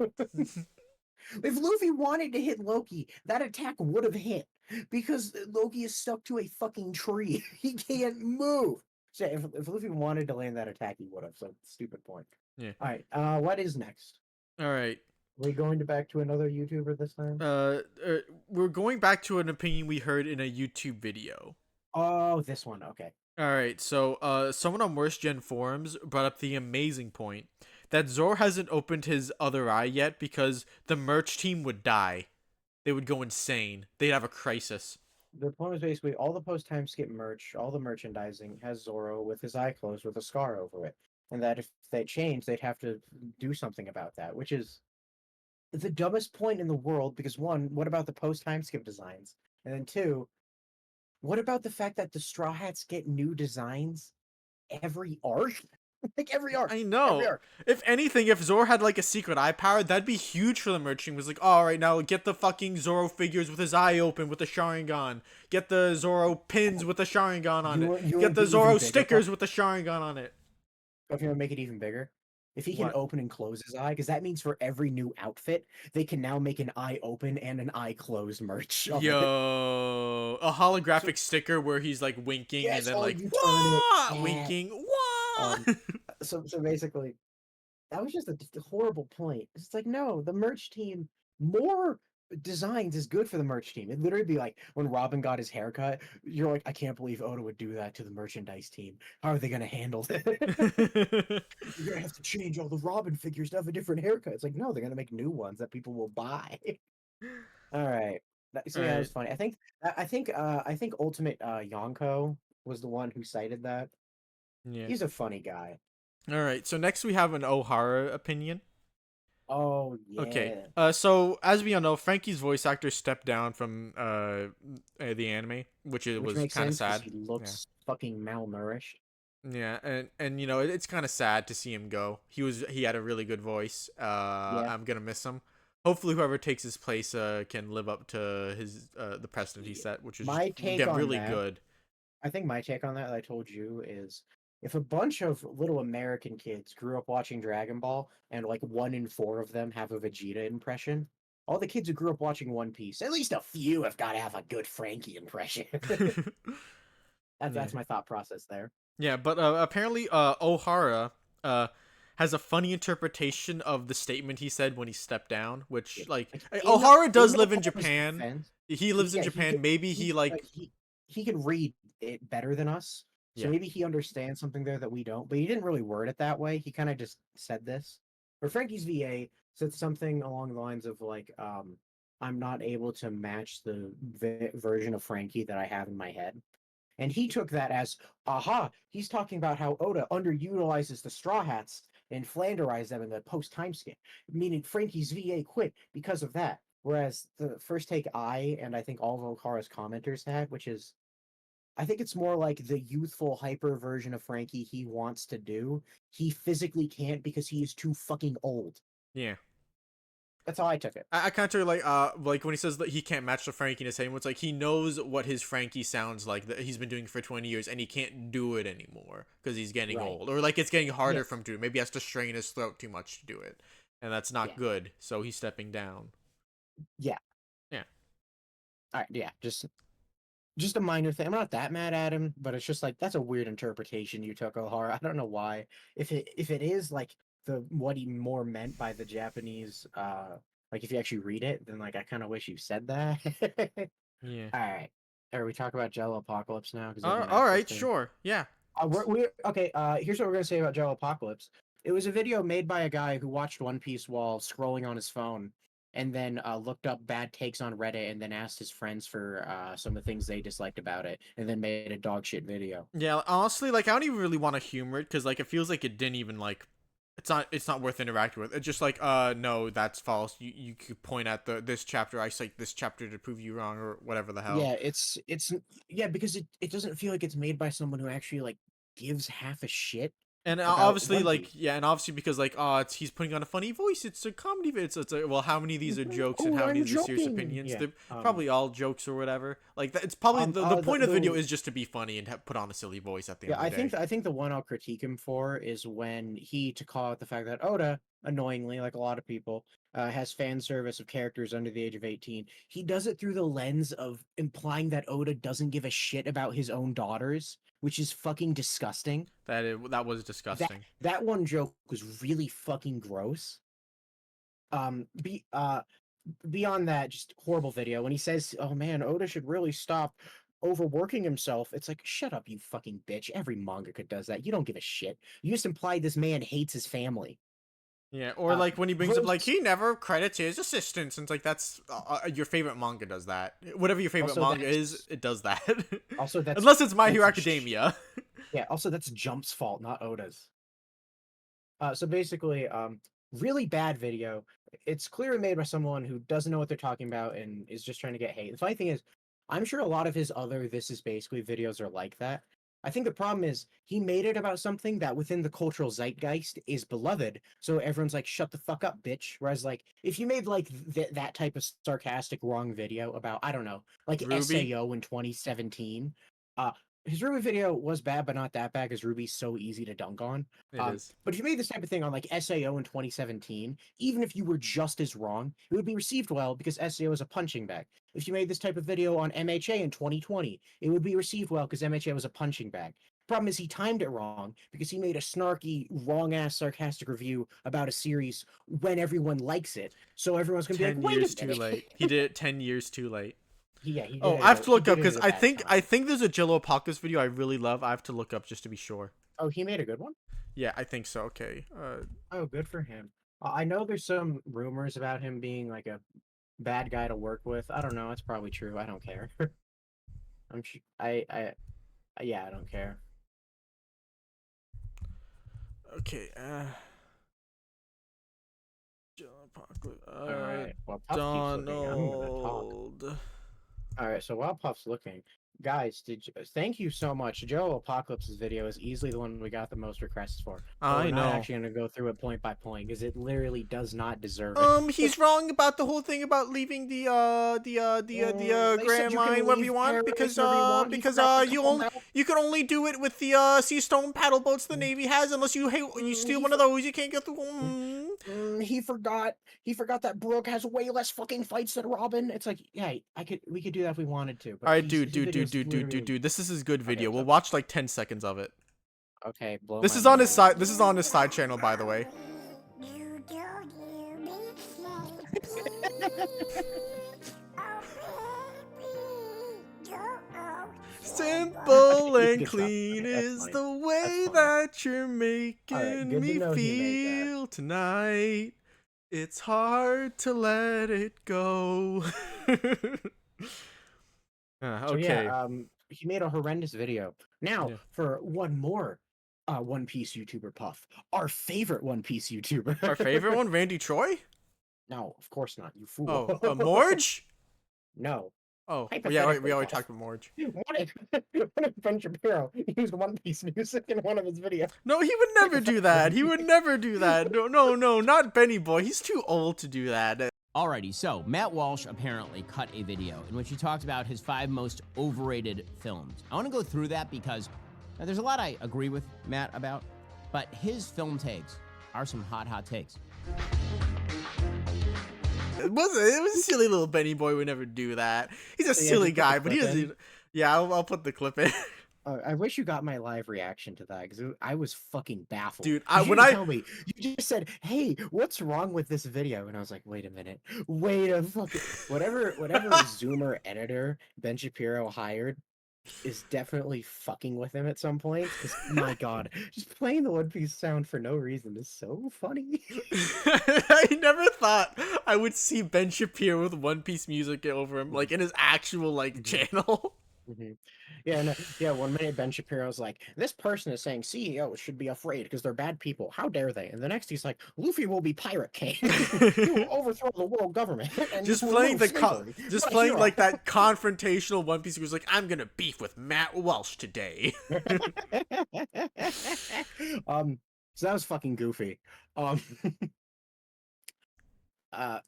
If Luffy wanted to hit Loki, that attack would have hit because Loki is stuck to a fucking tree. He can't move. So if Luffy wanted to land that attack, he would have. So stupid point. Yeah. All right. What is next? All right. Are we going to back to another YouTuber this time? We're going back to an opinion we heard in a YouTube video. Oh, this one. Okay. All right, so someone on Worst Gen forums brought up the amazing point that Zoro hasn't opened his other eye yet because the merch team would die. They would go insane. They'd have a crisis. The point is basically all the post time skip merch, all the merchandising has Zoro with his eye closed with a scar over it. And that if they change, they'd have to do something about that, which is the dumbest point in the world because one, what about the post time skip designs? And then two, what about the fact that the Straw Hats get new designs every arc? Like every arc, I every know. arc. If anything, if Zoro had like a secret eye power, that'd be huge for the merch team. It was like, all right, now get the fucking Zoro figures with his eye open with the Sharingan. Get the Zoro pins with the Sharingan on it. You Get want the the even Zoro bigger stickers with the Sharingan on it. if you want to make it even bigger, if he can What? open and close his eye, because that means for every new outfit, they can now make an eye open and an eye closed merch of it. Yo, a So holographic sticker where he's like winking and yes, then oh, like you turn it. wah Yeah. winking wah. So basically, that was just a horrible point. It's like no, the merch team more designs is good for the merch team. It'd literally be like when Robin got his haircut, you're like, I can't believe Oda would do that to the merchandise team. How are they gonna handle it? You're gonna have to change all the Robin figures to have a different haircut. It's like, no, they're gonna make new ones that people will buy. All right. So All yeah, that was right. funny. I think Ultimate Yonko was the one who cited that. Yeah. He's a funny guy. All right. So next we have an Ohara opinion. Oh Okay. yeah. So as we all know, Frankie's voice actor stepped down from the anime, which it Which was makes kind of sense because sad. he Yeah. looks fucking malnourished. Yeah, and you know it's kind of sad to see him go. He had a really good voice. Yeah. I'm gonna miss him. Hopefully, whoever takes his place can live up to his the precedent he Yeah. set, which is just My take get on really that, good. I think my take on that I told you is if a bunch of little American kids grew up watching Dragon Ball and like 1 in 4 of them have a Vegeta impression, all the kids who grew up watching One Piece, at least a few have got to have a good Frankie impression. that's Yeah. that's my thought process there. Yeah, but apparently Ohara uh has a funny interpretation of the statement he said when he stepped down, Yeah. which like Like Ohara in does live in Ohara's Japan. defense, He lives in yeah, he Japan. could Maybe he like he could read it better than us. So yeah. maybe he understands something there that we don't, but he didn't really word it that way. He kind of just said this. Or Frankie's VA said something along the lines of like, I'm not able to match the version of Frankie that I have in my head. And he took that as, aha, he's talking about how Oda underutilizes the Straw Hats and flanderized them in the post time skip, meaning Frankie's VA quit because of that. Whereas the first take I and I think all of Okara's commenters had, which is, I think it's more like the youthful hyper version of Frankie he wants to do. He physically can't because he is too fucking old. Yeah. That's how I took it. I kind of like when he says that he can't match the Frankie in his head. It's like he knows what his Frankie sounds like that he's been doing for 20 years, and he can't do it anymore because he's getting Right. old, or like it's getting harder Yes. for him to. Maybe he has to strain his throat too much to do it, and that's not Yeah. good. So he's stepping down. Yeah. Yeah. All right. Yeah. Just a minor thing. I'm not that mad at him, but it's just like that's a weird interpretation you took, Ohara. I don't know why. If it is like the what he more meant by the Japanese, like if you actually read it, then like I kind of wish you said that. Yeah. All right. Are we talk about Jello Apocalypse now? Because there's an All actual right. thing. Sure. Yeah. We're okay. Here's what we're gonna say about Jello Apocalypse. It was a video made by a guy who watched One Piece while scrolling on his phone, and then looked up bad takes on Reddit, and then asked his friends for some of the things they disliked about it, and then made a dog shit video. Yeah. Honestly, like I don't even really want to humor it because like it feels like it didn't even like it's not worth interacting with. It's just like no, that's false. You could point at this chapter. I cite this chapter to prove you wrong or whatever the hell. Yeah, it's yeah because it doesn't feel like it's made by someone who actually like gives half a shit And about obviously, One like Piece. yeah, and obviously because like he's putting on a funny voice. It's a comedy. It's like well, how many of these are jokes and Oh, how many I'm of these are serious joking. opinions? Yeah. They're probably all jokes or whatever. Like it's probably the point of the video The is just to be funny and put on a silly voice at the Yeah, end of the day. I think the one I'll critique him for is when he to call out the fact that Oda, annoyingly, like a lot of people, has fan service of characters under the age of 18. He does it through the lens of implying that Oda doesn't give a shit about his own daughters, which is fucking disgusting. That was That disgusting. that one joke was really fucking gross. Be beyond that, just horrible video. When he says, "Oh man, Oda should really stop overworking himself," it's like, shut up, you fucking bitch. Every mangaka does that. You don't give a shit. You just implied this man hates his family. Yeah, or Uh, like when he brings up like Gross. he never credits his assistants, and it's like that's your favorite manga does that. Whatever your favorite Also, manga is, it does that. also that's Unless it's My Hero that's Academia. yeah. Also, that's Jump's fault, not Oda's. So basically, really bad video. It's clearly made by someone who doesn't know what they're talking about and is just trying to get hate. The funny thing is, I'm sure a lot of his other This Is Basically videos are like that. I think the problem is he made it about something that within the cultural zeitgeist is beloved. So everyone's like, shut the fuck up, bitch. Whereas, like, if you made like that type of sarcastic, wrong video about, I don't know, like Ruby, SAO in 2017, uh, his Ruby video was bad, but not that bad because Ruby's so easy to dunk on. it is. But if you made this type of thing on like SAO in 2017, even if you were just as wrong, it would be received well because SAO is a punching bag. If you made this type of video on MHA in 2020, it would be received well because MHA was a punching bag. Problem is, he timed it wrong because he made a snarky, wrong ass, sarcastic review about a series when everyone likes it. So everyone's gonna be like, 10 "Wait a years too minute." late. He did it 10 years too late. Yeah, he did Oh, it. I have to He look up did it because at a I bad think I time. think there's a Jello Apocalypse video I really love. I have to look up just to be sure. Oh, he made a good one. Yeah, I think so. Okay. Oh, good for him. I know there's some rumors about him being like a bad guy to work with. I don't know. It's probably true. I don't care. Yeah, I don't care. Okay. All right, While Puff keeps looking, I'm gonna talk. Donald. All right, so while Puff's looking, guys, thank you so much. Jelloacacolapse's video is easily the one we got the most requests for. But I we're not know. actually going to go through it point by point because it literally does not deserve He's wrong about the whole thing about leaving the They said Grand you can Line wherever leave you want paradise wherever you want. He because forgot to you call only out. you can only do it with the sea stone paddle boats the Navy has unless you steal one of those. You can't get through. He forgot. He forgot that Brooke has way less fucking fights than Robin. It's like, yeah, we could do that if we wanted to. But All right, his video's literally... dude. This is his good video. Okay, We'll watch like 10 seconds of it. okay, blow This my is on mind. his side. This is on his side channel, by the way. Simple and clean is the way that you're making me feel tonight. It's hard to let it go. So Okay. yeah, he made a horrendous video. Now for one more One Piece YouTuber, Puff, our favorite One Piece YouTuber. Our favorite one, Randy Troy? No, of course not. You fool. Oh, Morj? No. Oh, yeah, we already talked about Morj. What if Ben Shapiro used One Piece music in one of his videos? No, he would never do that. He would never do that. No, not Benny Boy. He's too old to do that. Alrighty, so Matt Walsh apparently cut a video in which he talked about his 5 most overrated films. I want to go through that because there's a lot I agree with Matt about, but his film takes are some hot takes. It was a silly little Benny Boy would never do that. He's a silly guy, but he doesn't. Yeah, I'll put the clip in. I wish you got my live reaction to that because I was fucking baffled. Dude, tell me, you just said, "Hey, what's wrong with this video?" And I was like, "Wait a minute, wait a fucking whatever Zoomer editor Ben Shapiro hired is definitely fucking with him at some point." Because my God, just playing the One Piece sound for no reason is so funny. I never thought I would see Ben Shapiro with One Piece music over him, like in his actual like channel. Yeah, no, yeah. 1 minute Ben Shapiro's like, "This person is saying CEOs should be afraid because they're bad people. How dare they?" And the next he's like, "Luffy will be pirate king. He will overthrow the world government." And just playing like that confrontational One Piece. He was like, "I'm gonna beef with Matt Walsh today." So that was fucking goofy. Yeah, I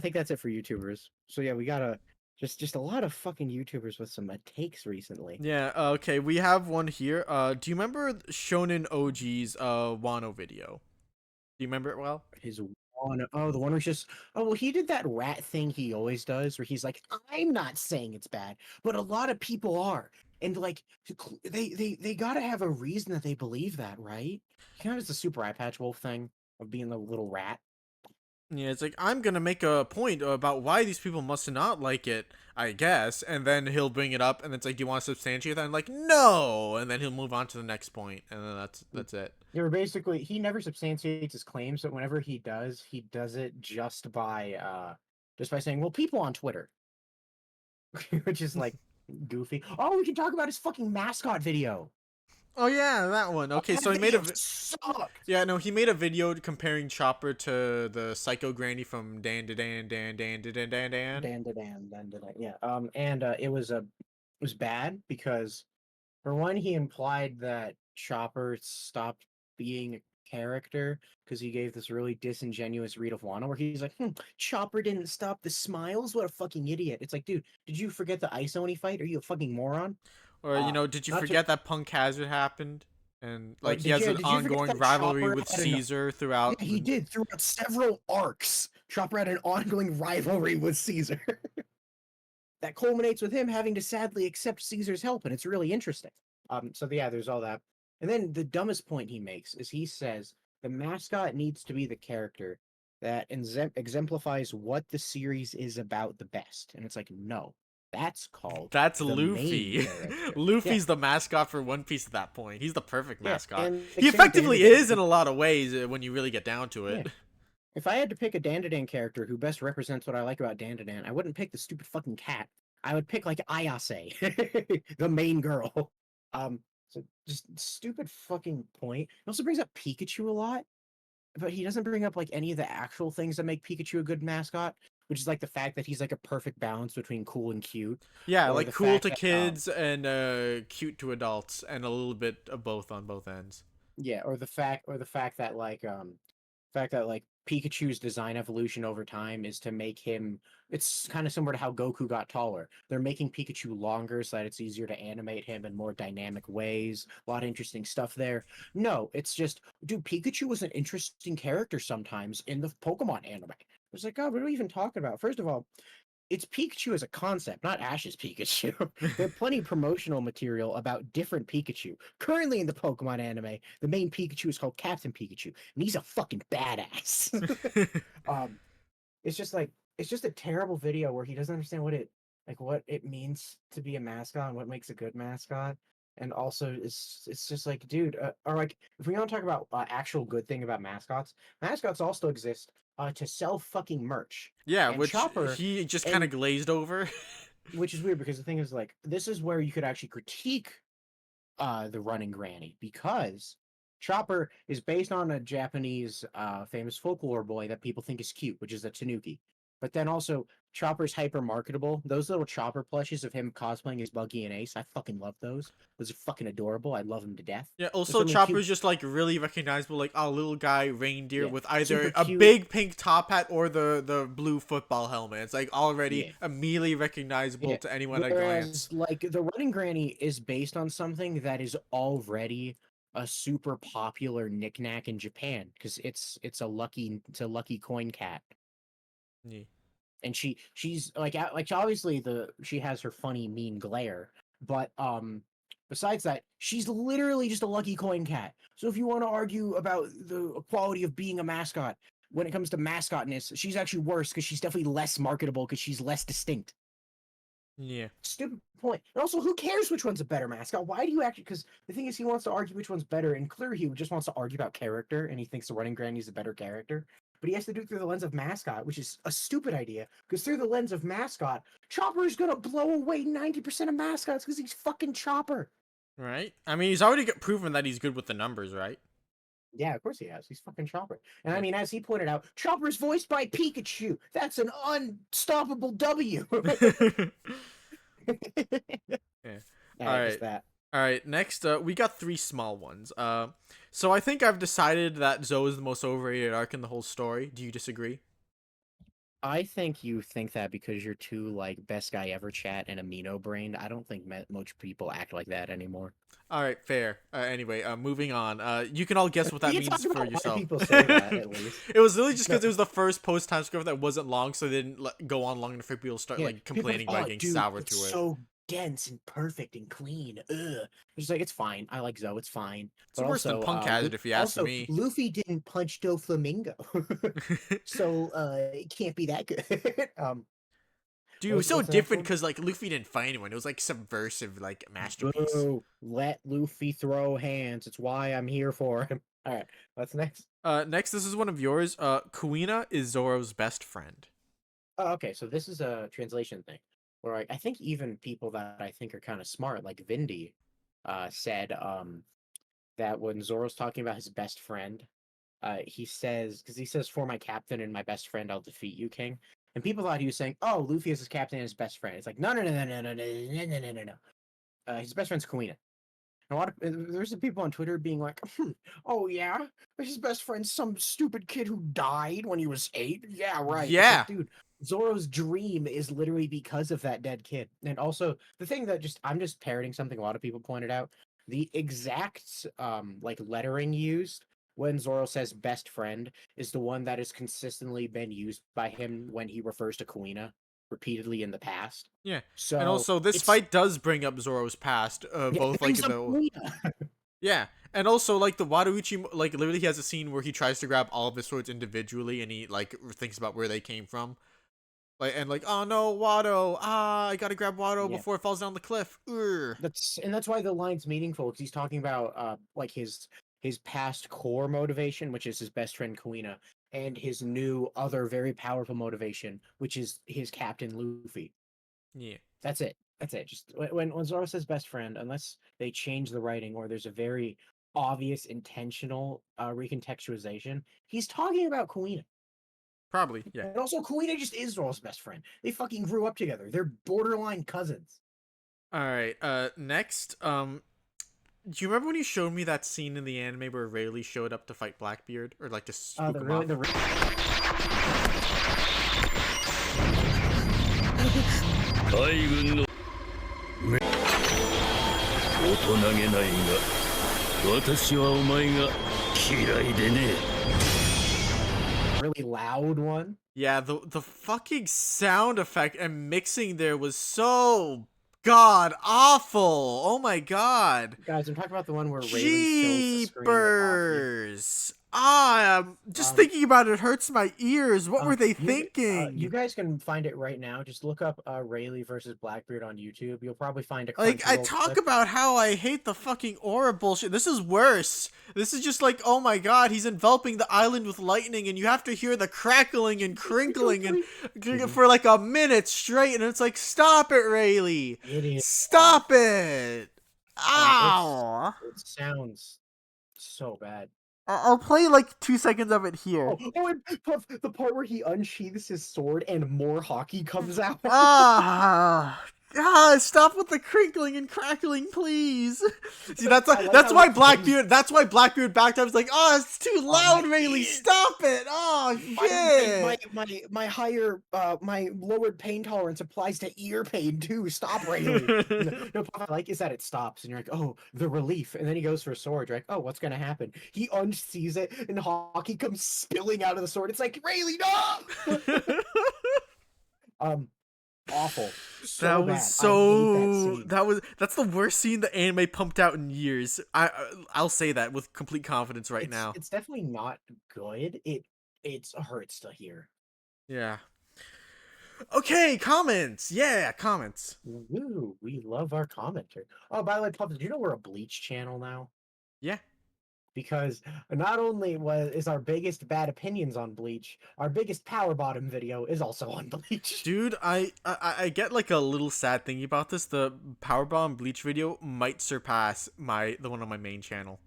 think that's it for YouTubers. So yeah, we gotta. Just a lot of fucking YouTubers with some takes recently. Yeah, okay, we have one here. Do you remember Shounen Oji's Wano video? Do you remember it well? His Wano, the one where he's just, well, he did that rat thing he always does where he's like, "I'm not saying it's bad, but a lot of people are." And like they gotta have a reason that they believe that, right? Kind of it's the Super Eye Patch Wolf thing of being the little rat. Yeah, it's like, I'm gonna make a point about why these people must not like it, I guess, and then he'll bring it up, and it's like, do you want to substantiate that? And like, no, and then he'll move on to the next point, and then that's it. They were basically, he never substantiates his claims, but whenever he does it just by saying, "Well, people on Twitter," which is like goofy. Oh, we can talk about his fucking mascot video. Oh yeah, that one. Okay, so he made he made a video comparing Chopper to the psycho granny from Dandandandandandandan. Yeah. And it was bad because for one, he implied that Chopper stopped being a character because he gave this really disingenuous read of Wano where he's like, "Chopper didn't stop the smiles? What a fucking idiot." It's like, dude, did you forget the Ice Oni fight? Are you a fucking moron? Or, did you forget that Punk Hazard happened? And, like, he has an ongoing rivalry with Caesar throughout... Yeah, he did, throughout several arcs. Chopper had an ongoing rivalry with Caesar. That culminates with him having to sadly accept Caesar's help, and it's really interesting. So, yeah, there's all that. And then the dumbest point he makes is he says, the mascot needs to be the character that exemplifies what the series is about the best. And it's like, no. That's Luffy. Luffy's the mascot for One Piece at that point. He's the perfect mascot. He effectively is in a lot of ways when you really get down to it. Yeah. If I had to pick a Dandadan character who best represents what I like about Dandadan, I wouldn't pick the stupid fucking cat. I would pick like Ayase, the main girl. So just stupid fucking point. It also brings up Pikachu a lot. but he doesn't bring up like any of the actual things that make Pikachu a good mascot, which is like the fact that he's like a perfect balance between cool and cute. Yeah, Or like the cool fact to that, kids and cute to adults, and a little bit of both on both ends. yeah, or the fact that like Pikachu's design evolution over time is to make him, it's kind of similar to how Goku got taller. They're making Pikachu longer so that it's easier to animate him in more dynamic ways. A lot of interesting stuff there. No, it's just, dude, Pikachu was an interesting character sometimes in the Pokemon anime. It's like, God, what are we even talking about? First of all, it's Pikachu as a concept, not Ash's Pikachu. There are plenty of promotional material about different Pikachu. Currently in the Pokemon anime, the main Pikachu is called Captain Pikachu, and he's a fucking badass. um, it's just like it's just a terrible video where he doesn't understand what it means to be a mascot and what makes a good mascot. And also, it's just like, dude, or like if we want to talk about actual good thing about mascots, mascots also exist to sell fucking merch. Yeah, And which Chopper he just kind of and glazed over. which is weird because the thing is like this is where you could actually critique the running granny because Chopper is based on a Japanese famous folklore boy that people think is cute, which is a tanuki. But then also Chopper's hyper marketable. Those little Chopper plushes of him cosplaying as Buggy and Ace, I fucking love those. Those are fucking adorable. I love them to death. Yeah, There's also so many cute, Chopper's just like really recognizable, like a little guy reindeer yeah, with either super a cute. big pink top hat or the blue football helmet. It's like already Yeah. immediately recognizable Yeah. to anyone at a Whereas, glance. like, the running granny is based on something that is already a super popular knickknack in Japan because it's a lucky coin cat, Yeah. and she's like obviously she has her funny mean glare, but besides that, she's literally just a lucky coin cat. So if you want to argue about the quality of being a mascot when it comes to mascotness, she's actually worse because she's definitely less marketable because she's less distinct. Yeah. Stupid point. And also, who cares which one's a better mascot? Why do you actually? Because the thing is, he wants to argue which one's better, and clearly he just wants to argue about character, and he thinks the running granny is a better character. But he has to do it through the lens of mascot, which is a stupid idea. Because through the lens of mascot, Chopper is gonna blow away 90% of mascots because he's fucking Chopper. Right? I mean, he's already proven that he's good with the numbers, right? Yeah, of course he has. He's fucking Chopper. And I Yeah. mean, as he pointed out, Chopper's voiced by Pikachu. That's an unstoppable W. Yeah. All Yeah, just right. that. All right. Next, we got three small ones. So I think I've decided that Zou is the most overrated arc in the whole story. Do you disagree? I think you think that because you're too like best guy ever chat and amino brained. I don't think much people act like that anymore. All right, fair. Anyway, moving on. You can all guess what We that can means talk for about why yourself. people say that at least. It was literally just No, because it was the first post time script that wasn't long, so they didn't go on long enough for people to start yeah, like people are complaining like, about oh, getting dude, sour it's to it. so dense and perfect and clean. Ugh. It's like it's fine. I like Zoe. It's fine. It's But worse than also, Punk has it, if you ask also me. Luffy didn't punch Doflamingo, so it can't be that good. Dude, it was so What's the next different one? because like Luffy didn't fight anyone. It was like subversive, like masterpiece. Boo! Let Luffy throw hands. It's why I'm here for him. All right, what's next? Next, this is one of yours. Kuina is Zoro's best friend. Oh, okay. So this is a translation thing where I think even people that I think are kind of smart, like Vindy, said that when Zoro's talking about his best friend, he says, because he says, "For my captain and my best friend, I'll defeat you, King." And people thought he was saying, "Oh, Luffy is his captain and his best friend." It's like, no, no, no, no, no, no, no, no, no, no, no, no. His best friend's Kuina. A lot of there's some people on Twitter being like, "Oh yeah, his best friend's some stupid kid who died when he was 8." Yeah, right. It's like, Yeah. dude, Zoro's dream is literally because of that dead kid. And also the thing that I'm just parroting something a lot of people pointed out. The exact like lettering used when Zoro says best friend is the one that has consistently been used by him when he refers to Kuina repeatedly in the past. Yeah. And So also, this it's fight does bring up Zoro's past. yeah, it Both like brings up the Kuina. yeah, and also like the Wataruchi, like literally he has a scene where he tries to grab all of his swords individually, and he like thinks about where they came from. Like and like, oh no, Watto! Ah, I gotta grab Watto Yeah. before it falls down the cliff. Urgh. That's why the line's meaningful because he's talking about like his past core motivation, which is his best friend Kuina, and his new other very powerful motivation, which is his captain Luffy. Yeah. That's it. That's it. Just when Zoro says best friend, unless they change the writing or there's a very obvious intentional recontextualization, he's talking about Kuina. Probably, yeah. And also, Kuina just is Zoro's best friend. They fucking grew up together. They're borderline cousins. All right. Next, do you remember when you showed me that scene in the anime where Rayleigh showed up to fight Blackbeard, or like to spook him off? 海軍の大人げないが私はお前が嫌いでね really loud one. Yeah, the fucking sound effect and mixing there was so god awful. Oh my god. Guys, I'm talking about the one where Rayleigh fills the screen with Jeepers. Just thinking about it hurts my ears. What were they thinking? You guys can find it right now. Just look up Rayleigh versus Blackbeard on YouTube. You'll probably find a Like, I Crunchyroll talk clip. about how I hate the fucking aura bullshit. This is worse. This is just like, oh my god, he's enveloping the island with lightning, and you have to hear the crackling and crinkling and for like a minute straight, and it's like, stop it, Rayleigh. Idiot. Stop it. Ow. It sounds so bad. I'll play like 2 seconds of it here. And Puff, the part where he unsheathes his sword and more hockey comes out. Stop with the crinkling and crackling, please. See, that's like that's how why it Blackbeard. That's why Blackbeard backed up. He's like, oh, it's too loud, my Rayleigh. ear. Stop it. Oh shit. My higher my lowered pain tolerance applies to ear pain too. Stop, Rayleigh. No, Puff, I like is that it stops and you're like, oh, the relief, and then he goes for a sword. You're like, oh, what's gonna happen? He unsees it and hockey comes spilling out of the sword. It's like, Rayleigh, no. Awful. So That bad. was I so. hate that scene. That's the worst scene the anime pumped out in years. I'll say that with complete confidence right now. It's definitely not good. It hurts to hear. Yeah. Okay, comments. Yeah, comments. Woo, we love our commenter. Oh, by the way, Puff, did you know we're a Bleach channel now? Yeah. Because not only is our biggest bad opinions on Bleach, our biggest power bottom video is also on Bleach. Dude, I get like a little sad thing about this. The Powerbomb Bleach video might surpass the one on my main channel.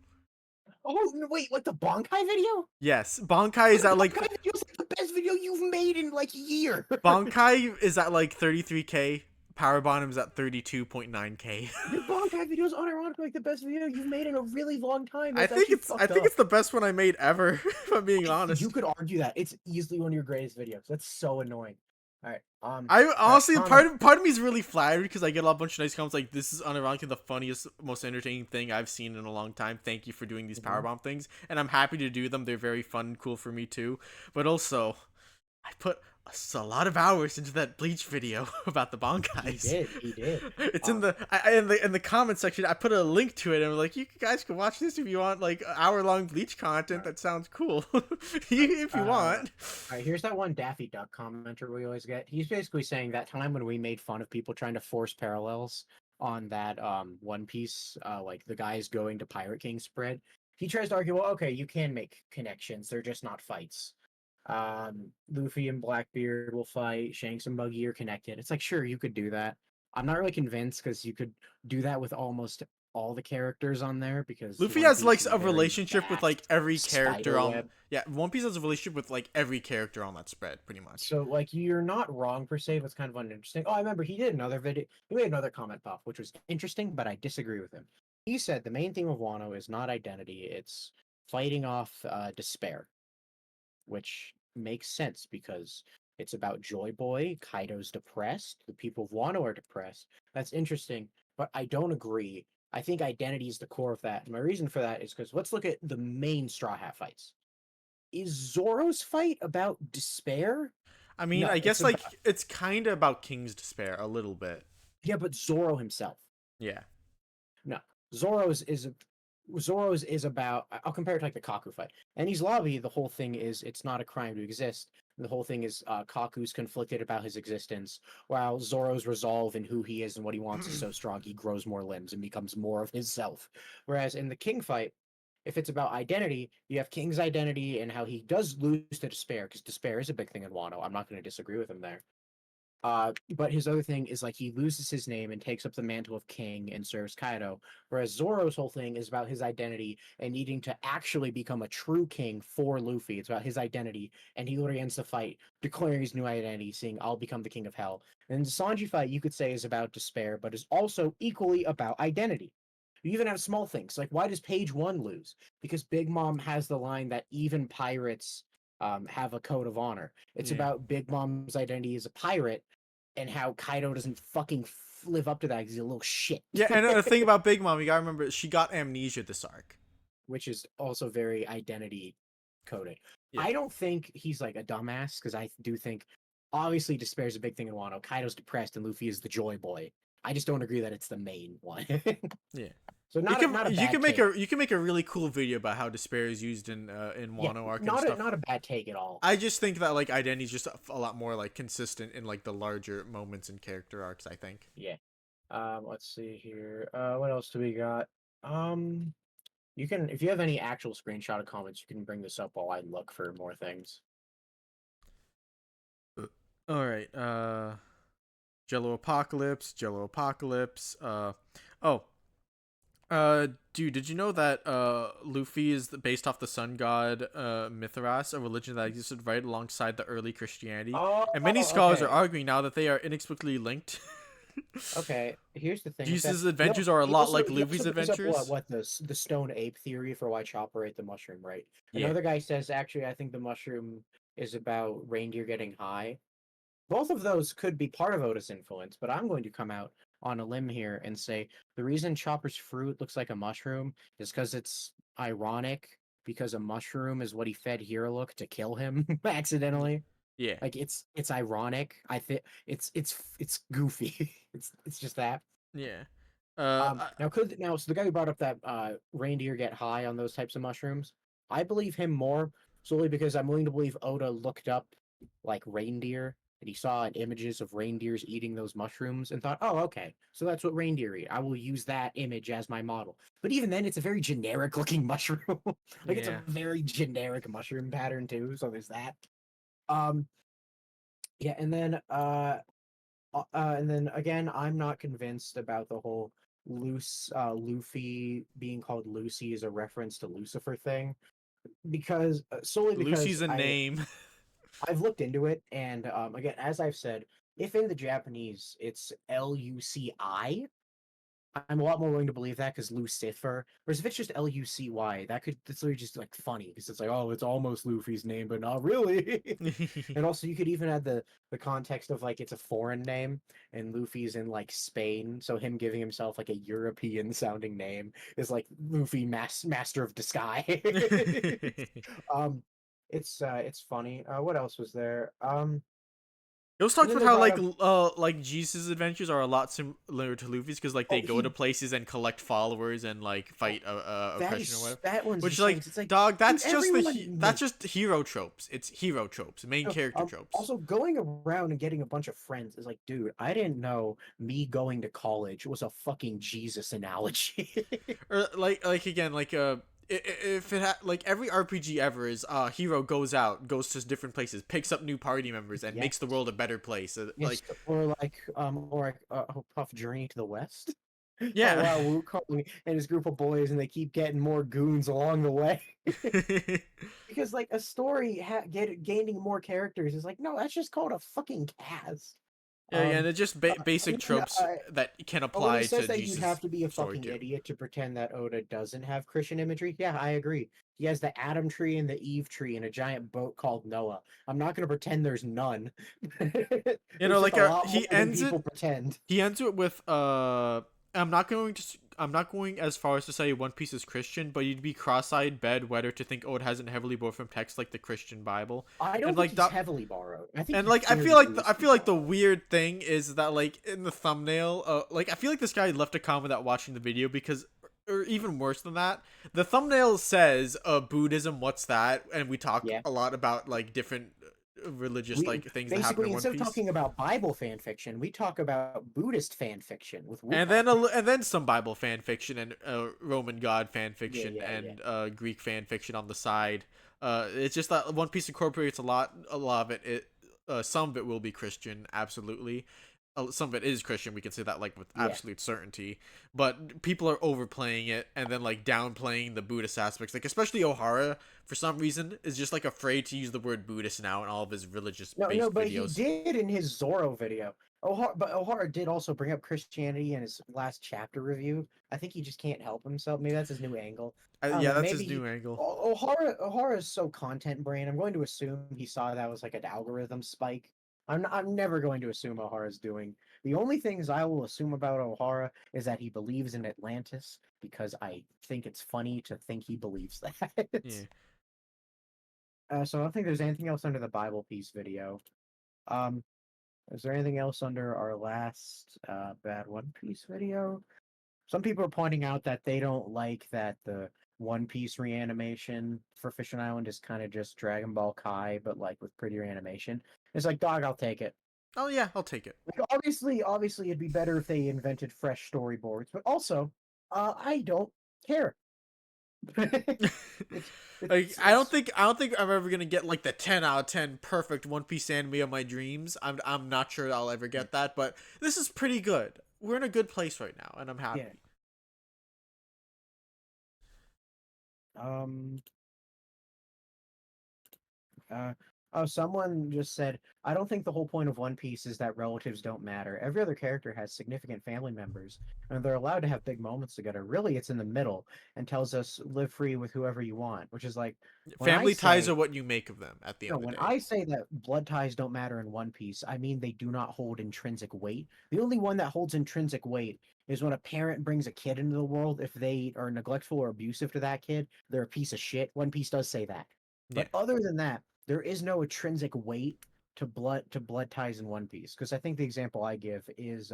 Oh no, wait, what, the Bonkai video? Yes, Bonkai is at like Bonkai video is like the best video you've made in like a year. Bonkai is at like 33K. Powerbomb is at 32.9K. Your Bonkai video is unironically like the best video you've made in a really long time. I think it's the best one I made ever. If I'm being honest. You could argue that it's easily one of your greatest videos. That's so annoying. All right. I honestly part of me is really flattered because I get a bunch of nice comments like, "This is unironically the funniest, most entertaining thing I've seen in a long time. Thank you for doing these Powerbomb things," and I'm happy to do them. They're very fun and cool for me too. But also, I put a lot of hours into that Bleach video about the Bonkais. He did. It's in the comment section. I put a link to it and I'm like, you guys can watch this if you want like hour-long Bleach content. That sounds cool. If you want. All right, here's that one Daffy Duck commenter we always get. He's basically saying that time when we made fun of people trying to force parallels on that One Piece, like the guys going to Pirate King spread. He tries to argue, well, okay, you can make connections. They're just not fights. Luffy and Blackbeard will fight. Shanks and Buggy are connected. It's like, sure, you could do that. I'm not really convinced because you could do that with almost all the characters on there because Luffy One has Piece like is a very relationship with like every character on. spiderweb. Yeah, One Piece has a relationship with like every character on that spread, pretty much. So, like, you're not wrong per se, but it's kind of uninteresting. Oh, I remember he did another video. He made another comment, Puff, which was interesting, but I disagree with him. He said the main theme of Wano is not identity, it's fighting off despair, which makes sense because it's about Joy Boy, Kaido's depressed, the people of Wano are depressed. That's interesting, but I don't agree. I think identity is the core of that. And my reason for that is because let's look at the main Straw Hat fights. Is Zoro's fight about despair? I mean, No, I guess it's like about- it's kind of about King's despair a little bit. Yeah, but Zoro himself. Yeah. No, Zoro's is about. I'll compare it to like the Kaku fight. And he's lobby. The whole thing is it's not a crime to exist. The whole thing is Kaku's conflicted about his existence, while Zoro's resolve in who he is and what he wants is so strong he grows more limbs and becomes more of himself. Whereas in the King fight, if it's about identity, you have King's identity and how he does lose to despair because despair is a big thing in Wano. I'm not going to disagree with him there. But his other thing is like he loses his name and takes up the mantle of king and serves Kaido. Whereas Zoro's whole thing is about his identity and needing to actually become a true king for Luffy. It's about his identity, and he literally ends the fight declaring his new identity, saying, "I'll become the king of hell." And the Sanji fight, you could say, is about despair, but is also equally about identity. You even have small things like why does Page One lose? Because Big Mom has the line that even pirates have a code of honor. It's Yeah. about Big Mom's identity as a pirate and how Kaido doesn't fucking live up to that because he's a little shit. Yeah, and the thing about Big Mom, you gotta remember, she got amnesia this arc. Which is also very identity coded. Yeah. I don't think he's like a dumbass because I do think obviously despair is a big thing in Wano. Kaido's depressed and Luffy is the joy boy. I just don't agree that it's the main one. Yeah. So not you a bad can make take. you can make a really cool video about how despair is used in Wano arc and not stuff. not a bad take at all. I just think that like identity is just a lot more like consistent in like the larger moments and character arcs, I think. Yeah. Let's see here. What else do we got? You can, if you have any actual screenshot of comments, you can bring this up while I look for more things. All right. Jelloacacolapse. Dude, did you know that Luffy is based off the sun god Mithras, a religion that existed right alongside the early Christianity? And many scholars are arguing now that they are inexplicably linked. Okay, here's the thing. Jesus' adventures are a lot like Luffy's adventures. What the stone ape theory for why Chopper ate the mushroom, right? Yeah. Another guy says, actually, I think the mushroom is about reindeer getting high. Both of those could be part of Oda's influence, but I'm going to come out on a limb here and say the reason Chopper's fruit looks like a mushroom is because it's ironic because a mushroom is what he fed Heroic to kill him accidentally. Yeah. Like it's ironic. I think it's goofy. it's just that. Yeah. So the guy who brought up that reindeer get high on those types of mushrooms, I believe him more solely because I'm willing to believe Oda looked up like reindeer and he saw images of reindeers eating those mushrooms and thought, oh, okay, so that's what reindeer eat. I will use that image as my model. But even then, it's a very generic looking mushroom. It's a very generic mushroom pattern too. So there's that. Yeah, and then again, I'm not convinced about the whole Luffy being called Lucy as a reference to Lucifer thing, because solely because Lucy's a name. I've looked into it, and again, as I've said, if in the Japanese it's Luci, I'm a lot more willing to believe that because Lucifer. Whereas if it's just Lucy, that's literally just like funny because it's like, oh, it's almost Luffy's name, but not really. And also, you could even add the context of like it's a foreign name, and Luffy's in like Spain, so him giving himself like a European sounding name is like Luffy, master of disguise. It's funny. What else was there? It was talked And about then how like Jesus' adventures are a lot similar to Luffy's because like they go to places and collect followers and like fight oppression or whatever. That one's Which insane. like, It's like, dog, that's dude, just everyone that's just hero tropes. It's hero tropes, main No, character tropes. Also, going around and getting a bunch of friends is like, dude, I didn't know me going to college was a fucking Jesus analogy. Or like again like if it like every RPG ever is hero goes to different places, picks up new party members and makes the Yes. world a better place. Yes, or Puff Journey to the West. Yeah. Oh, wow, Wukong and his group of boys, and they keep getting more goons along the way. Because like a story gaining more characters is like, no, that's just called a fucking cast. Yeah, and it's just basic mean, tropes that can apply Oda says to that Jesus. you'd have to be a story fucking too. idiot to pretend that Oda doesn't have Christian imagery. Yeah, I agree. He has the Adam tree and the Eve tree and a giant boat called Noah. I'm not going to pretend there's none. You know, There's like just a lot he more than ends people it. pretend. He ends it with I'm not going as far as to say One Piece is Christian, but you'd be cross-eyed bedwetter to think it hasn't heavily borrowed from texts like the Christian Bible. I don't like think he's heavily borrowed. I think and he's like I very feel like the loosely weird thing is that like in the thumbnail, like I feel like this guy left a comment without watching the video because, or even worse than that, the thumbnail says Buddhism, what's that? And we talk a lot about like different religious like things that happen in One instead Piece. of talking about Bible fan fiction, we talk about Buddhist fan fiction with And then some Bible fan fiction and Roman god fan fiction yeah. Greek fan fiction on the side. It's just that One Piece incorporates a lot of it some of it will be Christian, absolutely. Some of it is Christian, we can say that like with absolute certainty, but people are overplaying it and then like downplaying the Buddhist aspects, like especially Ohara for some reason is just like afraid to use the word Buddhist now in all of his religious based No, but videos. he did in his Zoro video. But Ohara did also bring up Christianity in his last chapter review. I think he just can't help himself. Maybe that's his new angle. Yeah, that's his new angle. Ohara is so content brain. I'm going to assume he saw that was like an algorithm spike. I'm never going to assume Ohara's doing. The only things I will assume about Ohara is that he believes in Atlantis, because I think it's funny to think he believes that. Yeah. So I don't think there's anything else under the Bible piece video. Is there anything else under our last bad One Piece video? Some people are pointing out that they don't like that the One Piece reanimation for Fishing Island is kind of just Dragon Ball Kai, but like with prettier animation. It's like, dog, I'll take it. Oh yeah, I'll take it. Like, obviously, it'd be better if they invented fresh storyboards, but also, I don't care. Like I don't think I'm ever gonna get like the 10 out of 10 perfect One Piece anime of my dreams. I'm not sure I'll ever get that, but this is pretty good. We're in a good place right now, and I'm happy. Someone just said, I don't think the whole point of One Piece is that relatives don't matter. Every other character has significant family members, and they're allowed to have big moments together. Really, it's in the middle and tells us live free with whoever you want, which is like family ties are what you make of them at the end of the day. When I say that blood ties don't matter in One Piece, I mean they do not hold intrinsic weight. The only one that holds intrinsic weight is when a parent brings a kid into the world. If they are neglectful or abusive to that kid, they're a piece of shit. One Piece does say that. But other than that, there is no intrinsic weight to blood ties in One Piece. Because I think the example I give is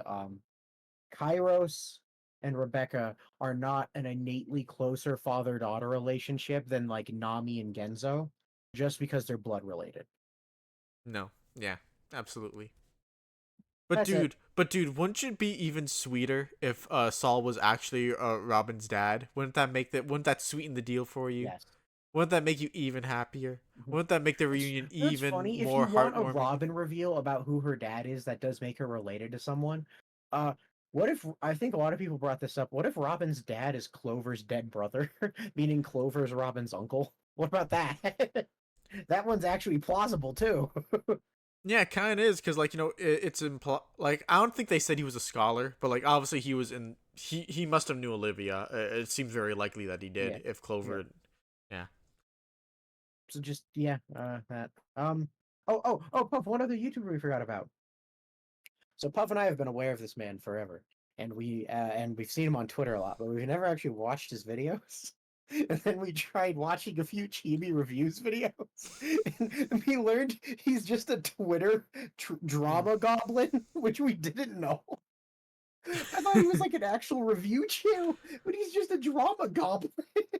Kairos and Rebecca are not an innately closer father-daughter relationship than like Nami and Genzo, just because they're blood related. No, yeah, absolutely. But dude, wouldn't it be even sweeter if Saul was actually Robin's dad? Wouldn't that sweeten the deal for you? Yes. Wouldn't that make you even happier? Wouldn't that make the reunion even funny? more if you want heartwarming? a Robin reveal about who her dad is that does make her related to someone, what if, I think a lot of people brought this up, what if Robin's dad is Clover's dead brother, meaning Clover's Robin's uncle? What about that? That one's actually plausible too. Yeah, it kind of is, because like, you know, it's like I don't think they said he was a scholar, but like obviously he must have knew Olivia. It seems very likely that he did, if Clover. Yeah. So just that. Puff, one other YouTuber we forgot about. So Puff and I have been aware of this man forever, and we've seen him on Twitter a lot, but we've never actually watched his videos. And then we tried watching a few Chibi reviews videos, and we learned he's just a Twitter drama goblin, which we didn't know. I thought he was like an actual review channel, but he's just a drama goblin.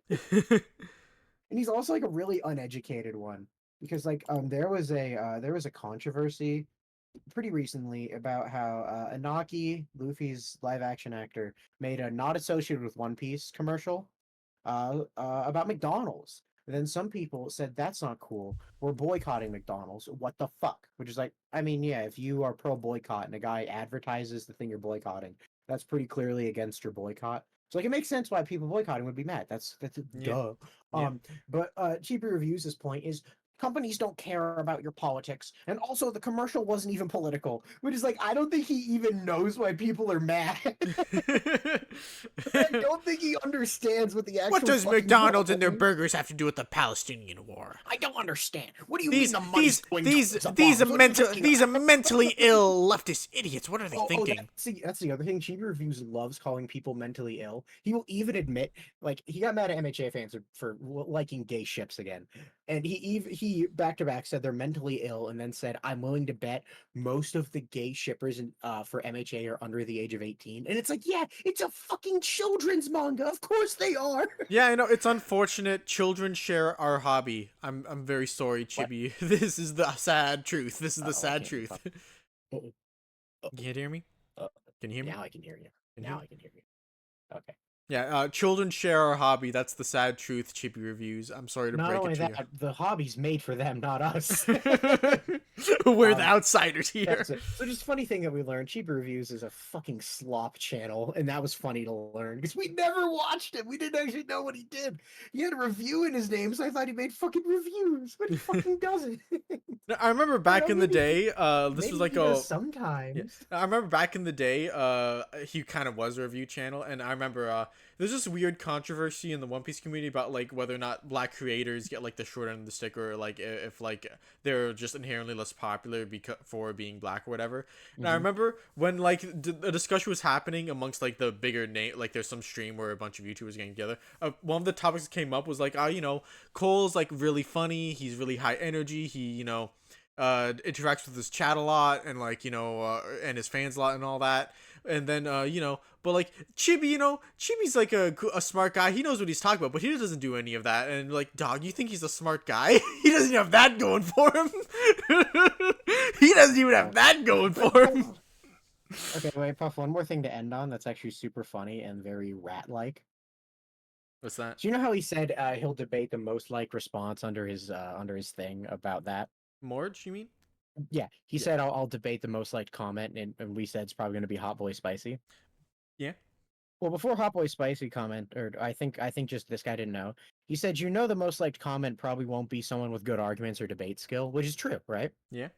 And he's also like a really uneducated one, because like there was a controversy pretty recently about how Anaki, Luffy's live action actor, made a not associated with One Piece commercial about McDonald's. And then some people said that's not cool. We're boycotting McDonald's. What the fuck? Which is like, I mean, yeah, if you are pro boycott and a guy advertises the thing you're boycotting, that's pretty clearly against your boycott. So like it makes sense why people boycotting would be mad. That's duh. But Cheapy Reviews' point is companies don't care about your politics, and also the commercial wasn't even political, which is like I don't think he even knows why people are mad. I don't think he understands what the actual. What does McDonald's and their burgers have to do with the Palestinian war? I don't understand. What do you These mean the money's going these are mentally ill leftist idiots. What are they thinking? That's the other thing. Cheapy Reviews loves calling people mentally ill. He will even admit, like, he got mad at MHA fans for liking gay ships again, and he back to back said they're mentally ill, and then said, I'm willing to bet most of the gay shippers for MHA are under the age of 18. And it's like, yeah, it's a fucking children's manga. Of course they are. Yeah, I know, it's unfortunate. Children share our hobby. I'm very sorry, Chibi. This is the sad truth. This is the sad truth. You can't hear me? Can you hear me? Now I can hear you. Now I can hear you. Okay. Yeah, children share our hobby. That's the sad truth, Chippy Reviews. I'm sorry to Not break only it to that, the hobby's made for them, not us. you. We're the Um, outsiders here. Yeah, so just funny thing that we learned, Cheap Reviews is a fucking slop channel, and that was funny to learn because we never watched it. We didn't actually know what he did. He had a review in his name, so I thought he made fucking reviews, but he fucking doesn't. No, I remember back in the maybe day, this maybe was like he does yeah. sometimes. I remember back in the day, he kind of was a review channel, and I remember there's this weird controversy in the One Piece community about like whether or not black creators get like the short end of the stick, or like if like they're just inherently less popular because for being black or whatever. And I remember when like the discussion was happening amongst like the bigger name, like there's some stream where a bunch of YouTubers getting together. One of the topics that came up was like, you know, Cole's like really funny, he's really high energy, he, you know, interacts with his chat a lot, and like, you know, and his fans a lot and all that. And then you know, but like Chibi, you know, Chibi's like a smart guy, he knows what he's talking about, but he doesn't do any of that. And like, dog, you think he's a smart guy? He doesn't have that going for him. He doesn't even have that going for him. Okay, wait, Puff, one more thing to end on that's actually super funny and very rat-like. What's that? So you know how he said he'll debate the most liked response under his thing about that? Morj, you mean? Yeah, he said I'll debate the most liked comment, and we said it's probably going to be Hot Boy Spicy. Yeah. Well, before Hot Boy Spicy comment, or I think just this guy didn't know. He said, you know, the most liked comment probably won't be someone with good arguments or debate skill, which is true, right? Yeah.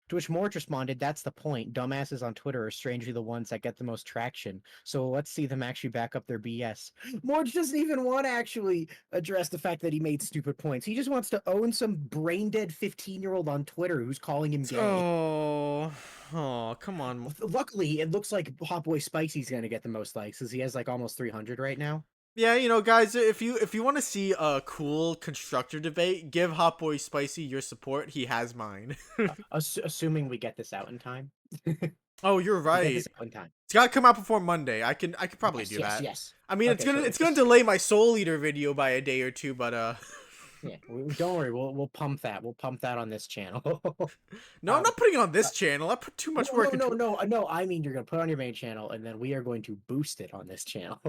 To which Morge responded, that's the point. Dumbasses on Twitter are strangely the ones that get the most traction. So let's see them actually back up their BS. Morge doesn't even want to actually address the fact that he made stupid points. He just wants to own some brain dead 15-year-old on Twitter who's calling him gay. Oh, come on. Luckily, it looks like Hot Boy Spicy's gonna get the most likes because he has like almost 300 right now. Yeah, you know, guys, if you want to see a cool constructive debate, give Hot Boy Spicy your support. He has mine. Assuming we get this out in time. Oh, you're We get right. this out in time. It's gotta come out before Monday. I can probably do that. Yes. I mean, Okay, it's gonna delay my Soul Eater video by a day or two, but Yeah, don't worry. We'll pump that. We'll pump that on this channel. no, I'm not putting it on this channel. I put too much work into. No. I mean, you're gonna put it on your main channel, and then we are going to boost it on this channel.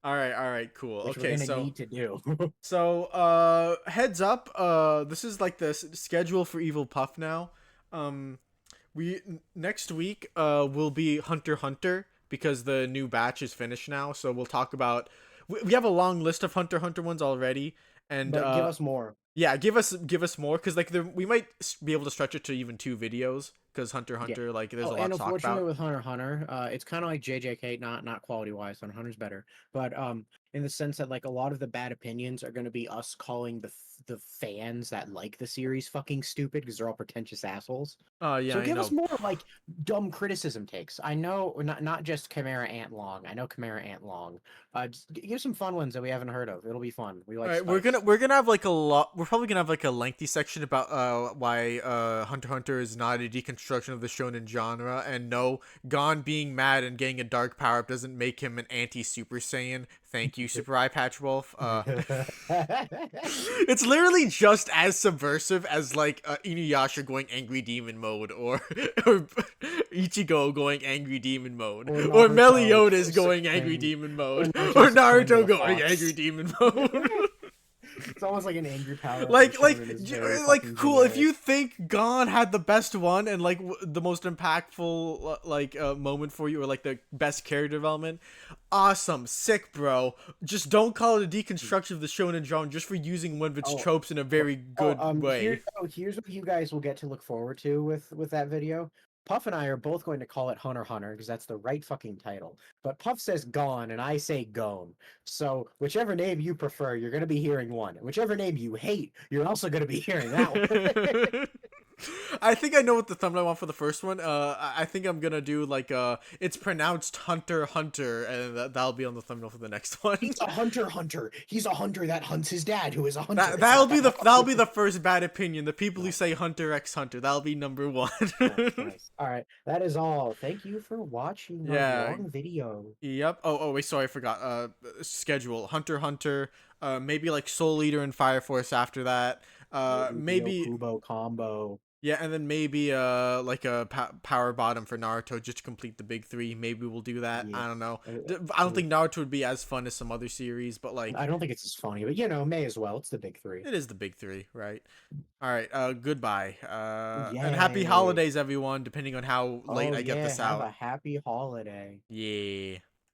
All right, cool. Which Okay, we're gonna so need to do. so heads up. This is like the schedule for Evil Puff now. We next week will be Hunter x Hunter because the new batch is finished now. So we'll talk about. We have a long list of Hunter x Hunter ones already. And But give us more. Yeah, give us more, because like we might be able to stretch it to even 2 videos, because Hunter x Hunter, like there's a lot And to talk unfortunately about. with Hunter x Hunter, it's kind of like JJK, not quality wise. Hunter x Hunter's better, but in the sense that like a lot of the bad opinions are going to be us calling the fans that like the series fucking stupid because they're all pretentious assholes. Yeah, So I give know. us more like dumb criticism takes. I know not just Chimera Ant Long. I know Chimera Ant Long. Just give some fun ones that we haven't heard of. It'll be fun. We like. All right, we're gonna have like a lot. We're probably gonna have like a lengthy section about why Hunter x Hunter is not a deconstruction of the shonen genre, and no, Gon being mad and getting a dark power up doesn't make him an anti-Super Saiyan. Thank you, Super Eye Patch Wolf. It's literally just as subversive as like Inuyasha going Angry Demon mode, or Ichigo going Angry Demon mode, or Meliodas going Angry Demon mode, or Naruto going Angry Demon mode. It's almost like an angry power. like cool. If you think Gon had the best one and like the most impactful like moment for you, or like the best character development, awesome, sick, bro. Just don't call it a deconstruction of the shonen genre just for using one of its tropes in a very good way. Here's what you guys will get to look forward to with that video. Puff and I are both going to call it Hunter x Hunter because that's the right fucking title. But Puff says Gone and I say Gone. So whichever name you prefer, you're going to be hearing one. And whichever name you hate, you're also going to be hearing that one. I think I know what the thumbnail I want for the first one. I think I'm gonna do like it's pronounced Hunter x Hunter, and that'll be on the thumbnail for the next one. He's a hunter. He's a hunter that hunts his dad, who is a hunter. That'll be the first bad opinion. The people who say Hunter x Hunter, that'll be number 1. Nice. All right, that is all. Thank you for watching our long video. Yep. Oh wait, sorry, I forgot. Schedule Hunter x Hunter. Maybe like Soul Eater and Fire Force after that. Maybe Kubo combo. Yeah, and then maybe like a power bottom for Naruto just to complete the big three. Maybe we'll do that. Yeah. I don't know. I don't think Naruto would be as fun as some other series, but like I don't think it's as funny, but may as well. It's the big three. it is the big three, right? All right. Goodbye. And happy Yay. holidays, everyone. Depending on how late Oh I get yeah, this have out. a happy holiday. Yeah.